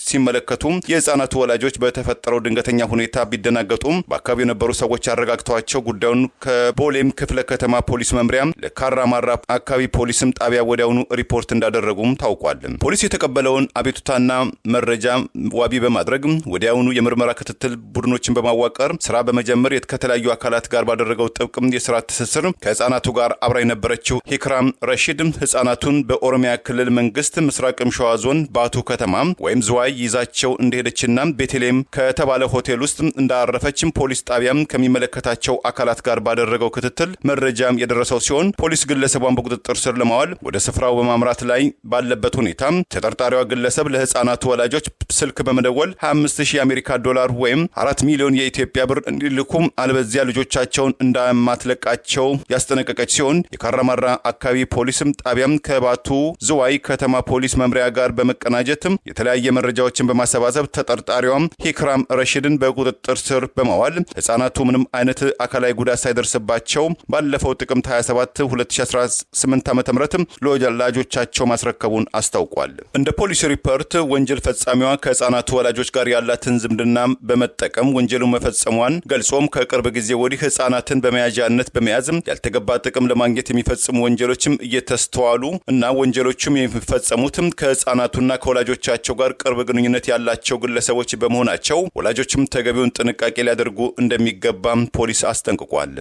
ሲመለከቱ የህፃናቱ ወላጆች በተፈጠረው ድንገተኛ ሁኔታ ቢደናገጡም በአካባቢው የነበሩ ሰዎች ያረጋግተዋቸው ጉዳዩን ከቦሌም ክፍለ ከተማ ፖሊስ መምሪያ ለካራማራ አካባቢ ፖሊስም ጣቢያ ወዲያውኑ ሪፖርት እንዳደረጉም ታውቋል። ፖሊስ የተቀበለውን አቤቱታና መረጃ ዋቢ በማድረግ ወዲያውኑ የምርመራ ክትትል ቡድኖችን በማዋቀር ስራ በመጀመር ከተለያዩ አካላት ጋር ባደረገው ጥብቅ የስራ ትስስር ከህፃናቱ ጋር አብራ የነበረችው ሂክራም ረሺድ ህፃናቱን በኦሮሚያ ክልል መንግስት ምስራቅ ሸዋ ዞን ባቱ ከተማ ወይም ዝዋይ ይዛቸው እንደሄደችና ቤተልሔም ከተባለ ሆቴል ውስጥ እንዳረፈችም ፖሊስ ጣቢያም ከሚመለከታቸው አካላት ጋር ባደረገው ክትትል መረጃም የደረሰው ሲሆን ፖሊስ ግለሰቧን በቁጥጥር ስር ለማዋል ወደ ስፍራው በማምራት ላይ ባለበት ሁኔታ ተጠርጣሪዋ ግለሰብ ለህፃናቱ ወላጆች ስልክ በመደወል $25,000 የአሜሪካ ዶላር ወይም 4 ሚሊዮን የኢትዮጵያ ብር እንዲልኩ አለበዚያ ልጆቻቸውን እንደማትለቃቸው ያስጠነቀቀች ሲሆን የካራማራ አካባቢ ፖሊስም ጣቢያም ከባቱ ዝዋይ ከተማ ፖሊስ መምሪያ ጋር በመቀናጀትም የተለያየ መረጃዎችን በማሰባሰብ ተጠርጣሪዋም ሂክራም ረሺድን በቁጥጥር ስር በማዋል ህፃናቱ ምንም አይነት አካላዊ ጉዳት ሳይደርስባቸው ባለፈው ጥቅምት 27 2018 ዓ.ም ለወላጆቻቸው ማስረከቡን አስታውቋል። እንደ ፖሊስ ሪፖርት ወንጀል ፈጻሚዋ ከህፃናቱ ወላጆች ጋር ያላትን ዝምድና በመጠቀም ወንጀሉን መፈጸሟን ገልጾም ከቅርብ ጊዜ ወዲህ ህፃናትን በመያዣነት በመያዝ ያልተገባ ጥቅም ለማግኘት የሚፈጽሙ ወንጀሎችም እየተስተዋሉ እና ወንጀሎችም የሚፈጸሙትም ከህፃናቱና ከወላጆቻቸው ጋር ቅርብ ግንኙነት ያላቸው ግለሰቦች በመሆናቸው ወላጆችም ተገቢውን ጥንቃቄ ሊያደርጉ እንደሚገባም ፖሊስ አስጠንቅቋል።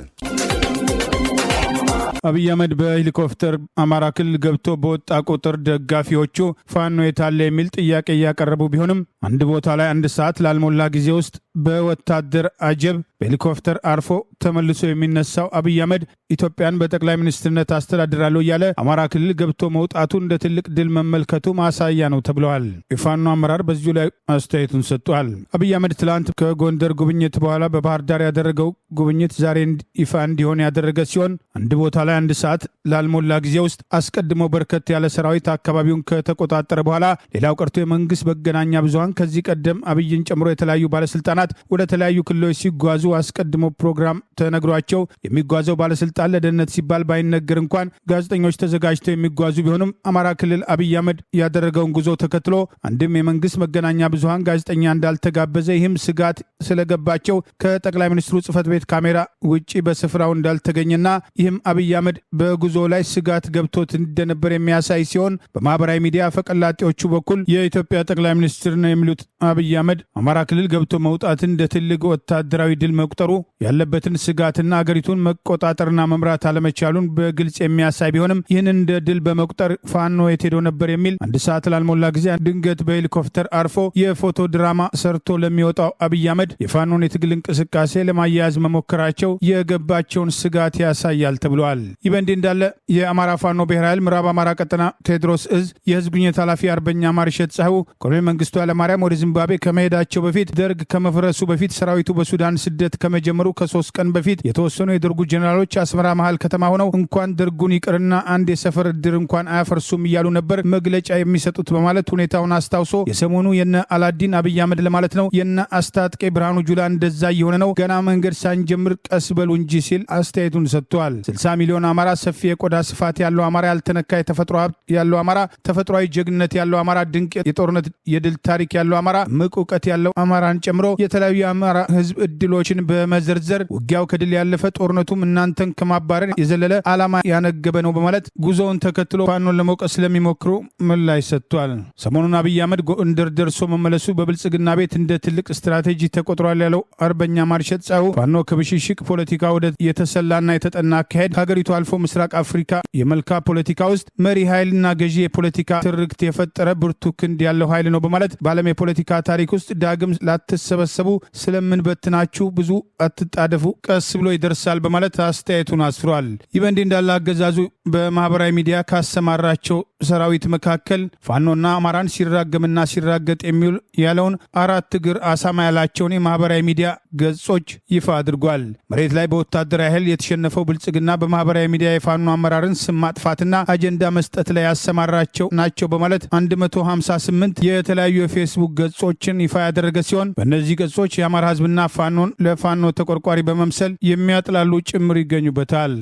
አብይ አህመድ በሄሊኮፕተር አማራ ክልል ገብቶ በወጣ ቁጥር ደጋፊዎቹ ፋኖ የታለ የሚል ጥያቄ እያቀረቡ ቢሆንም አንድ ቦታ ላይ 1 ሰዓት ላልሞላ ጊዜ ውስጥ በወታደር አጀብ በሄሊኮፕተር አርፎ ተመልሶ የሚነሳው አብይ አህመድ ኢትዮጵያን በጠቅላይ ሚኒስትርነት አስተዳድራለሁ እያለ አማራ ክልል ገብቶ መውጣቱ እንደ ትልቅ ድል መመልከቱ ማሳያ ነው ተብለዋል። የፋኖ አመራር በዚሁ ላይ አስተያየቱን ሰጥቷል። አብይ አህመድ ትላንት ከጎንደር ጉብኝት በኋላ በባህር ዳር ያደረገው ጉብኝት ዛሬ ይፋ እንዲሆን ያደረገ ሲሆን አንድ ቦታ ላይ 1 ሰዓት ላልሞላ ጊዜ ውስጥ አስቀድሞ በርከት ያለ ሰራዊት አካባቢውን ከተቆጣጠረ በኋላ ሌላው ቀርቶ የመንግስት መገናኛ ብዙሃን ከዚህ ቀደም አብይን ጨምሮ የተለያዩ ባለስልጣናት ወደ ተለያዩ ክልሎች ሲጓዙ አስቀድሞ ፕሮግራም ተነግሯቸው የሚጓዘው ባለስልጣን ለደህንነት ሲባል ባይነገር እንኳን ጋዜጠኞች ተዘጋጅተው የሚጓዙ ቢሆንም አማራ ክልል አብይ አህመድ ያደረገውን ጉዞ ተከትሎ አንድም የመንግስት መገናኛ ብዙሃን ጋዜጠኛ እንዳልተጋበዘ ይህም ስጋት ስለገባቸው ከጠቅላይ ሚኒስትሩ ጽህፈት ቤት ካሜራ ውጪ በስፍራው እንዳልተገኘና ይህም አብይ አህመድ በጉዞ ላይ ስጋት ገብቶት እንደነበር የሚያሳይ ሲሆን በማህበራዊ ሚዲያ ፈቀላጤዎቹ በኩል የኢትዮጵያ ጠቅላይ ሚኒስትር ነው የሚሉት አብይ አህመድ አማራ ክልል ገብቶ መውጣትን እንደ ትልቅ ወታደራዊ ድል መቁጠሩ ያለበትን ስጋትና አገሪቱን መቆጣጠርና መምራት አለመቻሉን በግልጽ የሚያሳይ ቢሆንም ይህንን እንደ ድል በመቁጠር ፋኖ የት ሄዶ ነበር የሚል 1 ሰዓት ላልሞላ ጊዜ ድንገት በሄሊኮፕተር አርፎ የፎቶ ድራማ ሰርቶ ለሚወጣው አብይ አህመድ የፋኖን የትግል እንቅስቃሴ ለማያያዝ መሞከራቸው የገባቸውን ስጋት ያሳያል ተብሏል። ይህ በእንዲህ እንዳለ የአማራ ፋኖ ብሔራዊ ኃይል ምዕራብ አማራ ቀጠና ቴዎድሮስ እዝ የህዝብ ግንኙነት ኃላፊ አርበኛ ማርሸት ፀሐዩ ኮሎኔል መንግስቱ ኃይለማርያም ወደ ዚምባብዌ ከመሄዳቸው በፊት ደርግ ከመፍረሱ በፊት ሰራዊቱ በሱዳን ስደት ከመጀመሩ ከ3 ቀን በፊት የተወሰኑ የደርጉ ጀነራሎች አስመራ መሃል ከተማ ሆነው እንኳን ደርጉን ይቅርና አንድ የሰፈር እድር እንኳን አያፈርሱም እያሉ ነበር መግለጫ የሚሰጡት በማለት ሁኔታውን አስታውሶ የሰሞኑ የነ አላዲን አብይ አህመድ ለማለት ነው የነ አስታጥቄ ብርሃኑ ጁላ እንደዛ እየሆነ ነው ገና መንገድ ሳንጀምር ቀስ በሉ እንጂ ሲል አስተያየቱን ሰጥቷል። 60 ሚሊዮን አማራ፣ ሰፊ የቆዳ ስፋት ያለው አማራ፣ ያልተነካ የተፈጥሮ ሀብት ያለው አማራ፣ ተፈጥሯዊ ጀግነት ያለው አማራ፣ ድንቅ የጦርነት የድል ታሪክ ያለው አማራ፣ ምቅ እውቀት ያለው አማራን ጨምሮ የተለያዩ የአማራ ህዝብ እድሎችን በመዘርዘር ውጊያው ከድል ያለፈ ጦርነቱም እናንተን ከማባረር የዘለለ ዓላማ ያነገበ ነው በማለት ጉዞውን ተከትሎ ፋኖን ለመውቀስ ስለሚሞክሩ ምላሽ ሰጥቷል። ሰሞኑን አብይ አህመድ ጎንደር ደርሶ መመለሱ በብልጽግና ቤት እንደ ትልቅ ስትራቴጂ ተቆጥሯል ያለው አርበኛ ማርሸት ፀሐዩ ፋኖ ከብሽሽቅ ፖለቲካ ወደ የተሰላና የተጠና አካሄድ ሀገሪቱ አልፎ ምስራቅ አፍሪካ የመልካ ፖለቲካ ውስጥ መሪ ኃይልና ገዢ የፖለቲካ ትርክት የፈጠረ ብርቱ ክንድ ያለው ኃይል ነው በማለት በዓለም የፖለቲካ ታሪክ ውስጥ ዳግም ላትሰበሰቡ ስለምንበትናችሁ ብዙ አትጣደፉ፣ ቀስ ብሎ ይደርሳል በማለት አስተያየቱን አስፍሯል። ይህ በእንዲህ እንዳለ አገዛዙ በማህበራዊ ሚዲያ ካሰማራቸው ሰራዊት መካከል ፋኖና አማራን ሲራገምና ሲራገጥ የሚውል ያለውን 4 እግር አሳማ ያላቸውን የማህበራዊ ሚዲያ ገጾች ይፋ አድርጓል። መሬት ላይ በወታደራዊ ኃይል የተሸነፈው ብልጽግና በማህበራዊ ሚዲያ የፋኖ አመራርን ስም ማጥፋትና አጀንዳ መስጠት ላይ ያሰማራቸው ናቸው በማለት 158 የተለያዩ የፌስቡክ ገጾችን ይፋ ያደረገ ሲሆን በእነዚህ ገጾች የአማራ ህዝብና ፋኖን ለፋኖ ተቆርቋሪ በመምሰል የሚያጥላሉ ጭምር ይገኙበታል።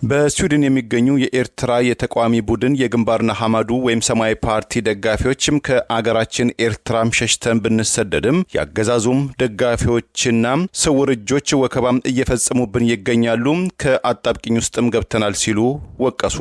በስዊድን የሚገኙ የኤርትራ የተቃዋሚ ቡድን የግንባርና ሐማዱ ወይም ሰማያዊ ፓርቲ ደጋፊዎችም ከአገራችን ኤርትራም ሸሽተን ብንሰደድም ያገዛዙም ደጋፊዎችና ስውር እጆች ወከባም እየፈጸሙብን ይገኛሉ፣ ከአጣብቂኝ ውስጥም ገብተናል ሲሉ ወቀሱ።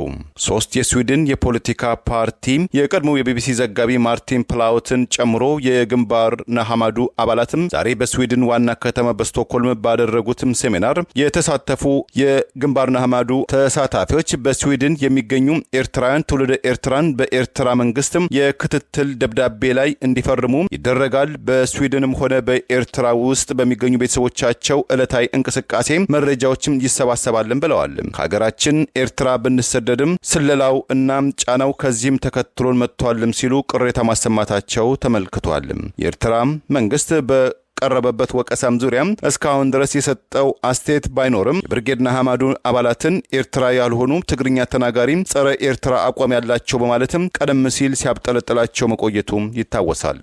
3 የስዊድን የፖለቲካ ፓርቲ የቀድሞው የቢቢሲ ዘጋቢ ማርቲን ፕላውትን ጨምሮ የግንባርና ሐማዱ አባላትም ዛሬ በስዊድን ዋና ከተማ በስቶክሆልም ባደረጉትም ሴሚናር የተሳተፉ የግንባርና ሐማዱ ተሳታፊዎች በስዊድን የሚገኙ ኤርትራውያን ትውልደ ኤርትራን በኤርትራ መንግስትም የክትትል ደብዳቤ ላይ እንዲፈርሙ ይደረጋል። በስዊድንም ሆነ በኤርትራ ውስጥ በሚገኙ ቤተሰቦቻቸው ዕለታዊ እንቅስቃሴ መረጃዎችም ይሰባሰባልን ብለዋል። ከሀገራችን ኤርትራ ብንሰደድም ስለላው እና ጫናው ከዚህም ተከትሎን መጥቷልም ሲሉ ቅሬታ ማሰማታቸው ተመልክቷል። የኤርትራ መንግስት ቀረበበት ወቀሳም ዙሪያ እስካሁን ድረስ የሰጠው አስተያየት ባይኖርም የብርጌድ ንሓመዱ አባላትን ኤርትራ ያልሆኑ ትግርኛ ተናጋሪ ጸረ ኤርትራ አቋም ያላቸው በማለትም ቀደም ሲል ሲያብጠለጥላቸው መቆየቱ ይታወሳል።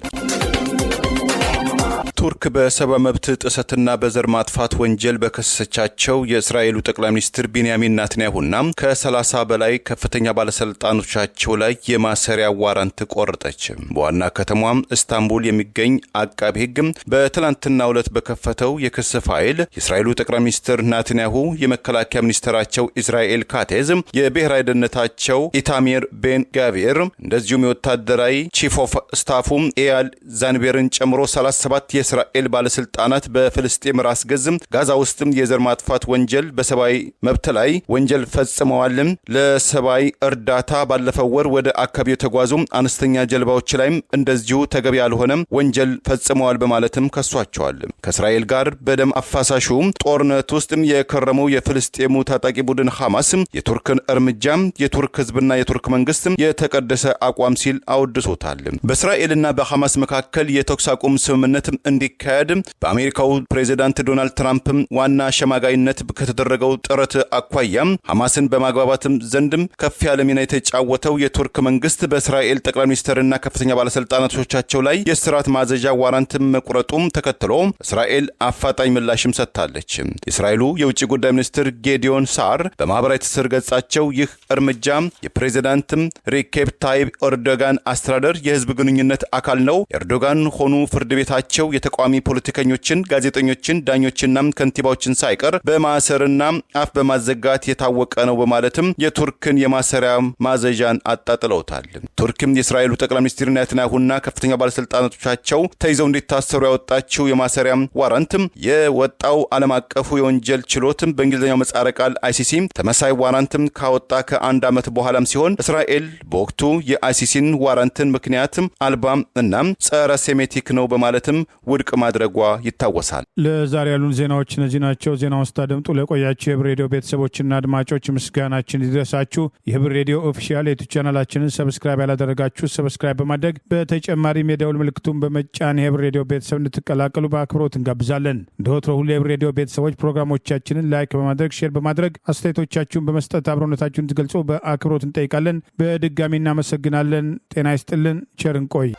ቱርክ በሰብአዊ መብት ጥሰትና በዘር ማጥፋት ወንጀል በከሰሰቻቸው የእስራኤሉ ጠቅላይ ሚኒስትር ቢንያሚን ኔታንያሁና ከ30 በላይ ከፍተኛ ባለስልጣኖቻቸው ላይ የማሰሪያ ዋራንት ቆረጠች። በዋና ከተማም እስታንቡል የሚገኝ አቃቤ ሕግ በትላንትናው ዕለት በከፈተው የክስ ፋይል የእስራኤሉ ጠቅላይ ሚኒስትር ኔታንያሁ፣ የመከላከያ ሚኒስትራቸው ኢስራኤል ካቴዝ፣ የብሔራዊ ደህንነታቸው ኢታሚር ቤን ጋቪር እንደዚሁም የወታደራዊ ቺፍ ኦፍ ስታፉ ኤያል ዛንቤርን ጨምሮ 37 የእስራኤል ባለስልጣናት በፍልስጤም ራስ ገዝ ጋዛ ውስጥም የዘር ማጥፋት ወንጀል በሰብአዊ መብት ላይ ወንጀል ፈጽመዋል። ለሰብአዊ እርዳታ ባለፈው ወር ወደ አካባቢው የተጓዙ አነስተኛ ጀልባዎች ላይም እንደዚሁ ተገቢ ያልሆነ ወንጀል ፈጽመዋል በማለትም ከሷቸዋል። ከእስራኤል ጋር በደም አፋሳሹ ጦርነት ውስጥ የከረመው የፍልስጤሙ ታጣቂ ቡድን ሐማስ የቱርክን እርምጃ የቱርክ ህዝብና የቱርክ መንግስት የተቀደሰ አቋም ሲል አወድሶታል። በእስራኤልና በሐማስ መካከል የተኩስ አቁም ስምምነት እንዲካሄድ በአሜሪካው ፕሬዚዳንት ዶናልድ ትራምፕ ዋና አሸማጋይነት ከተደረገው ጥረት አኳያ ሐማስን በማግባባትም ዘንድም ከፍ ያለ ሚና የተጫወተው የቱርክ መንግስት በእስራኤል ጠቅላይ ሚኒስትርና ከፍተኛ ባለስልጣናቶቻቸው ላይ የእስራት ማዘዣ ዋራንት መቁረጡም ተከትሎ እስራኤል አፋጣኝ ምላሽም ሰጥታለች። የእስራኤሉ የውጭ ጉዳይ ሚኒስትር ጌዲዮን ሳር በማህበራዊ ትስስር ገጻቸው ይህ እርምጃ የፕሬዚዳንት ሪሴፕ ታይብ ኤርዶጋን አስተዳደር የህዝብ ግንኙነት አካል ነው። ኤርዶጋን ሆኑ ፍርድ ቤታቸው የተቃዋሚ ፖለቲከኞችን፣ ጋዜጠኞችን፣ ዳኞችና ከንቲባዎችን ሳይቀር በማሰርና አፍ በማዘጋት የታወቀ ነው በማለትም የቱርክን የማሰሪያ ማዘዣን አጣጥለውታል። ቱርክም የእስራኤሉ ጠቅላይ ሚኒስትር ኔታንያሁና ከፍተኛ ባለስልጣናቶቻቸው ተይዘው እንዲታሰሩ ያወጣችው የማሰሪያ ዋራንት የወጣው ዓለም አቀፉ የወንጀል ችሎት በእንግሊዝኛው ምህጻረ ቃል አይሲሲ ተመሳይ ዋራንት ካወጣ ከአንድ ዓመት በኋላም ሲሆን እስራኤል በወቅቱ የአይሲሲን ዋራንትን ምክንያት አልባ እና ጸረ ሴሜቲክ ነው በማለትም ውድቅ ማድረጓ ይታወሳል። ለዛሬ ያሉን ዜናዎች እነዚህ ናቸው። ዜናውን ስታደምጡ ለቆያችሁ የህብር ሬዲዮ ቤተሰቦችና አድማጮች ምስጋናችን ይድረሳችሁ። የህብር ሬዲዮ ኦፊሻል የዩቲዩብ ቻናላችንን ሰብስክራይብ ያላደረጋችሁ ሰብስክራይብ በማድረግ በተጨማሪም የደውል ምልክቱን በመጫን የህብር ሬዲዮ ቤተሰብ እንድትቀላቀሉ በአክብሮት እንጋብዛለን። እንደ ወትሮ ሁሉ የህብር ሬዲዮ ቤተሰቦች ፕሮግራሞቻችንን ላይክ በማድረግ ሼር በማድረግ አስተያየቶቻችሁን በመስጠት አብሮነታችሁን ትገልጹ በአክብሮት እንጠይቃለን። በድጋሚ እናመሰግናለን። ጤና ይስጥልን። ቸር እንቆይ።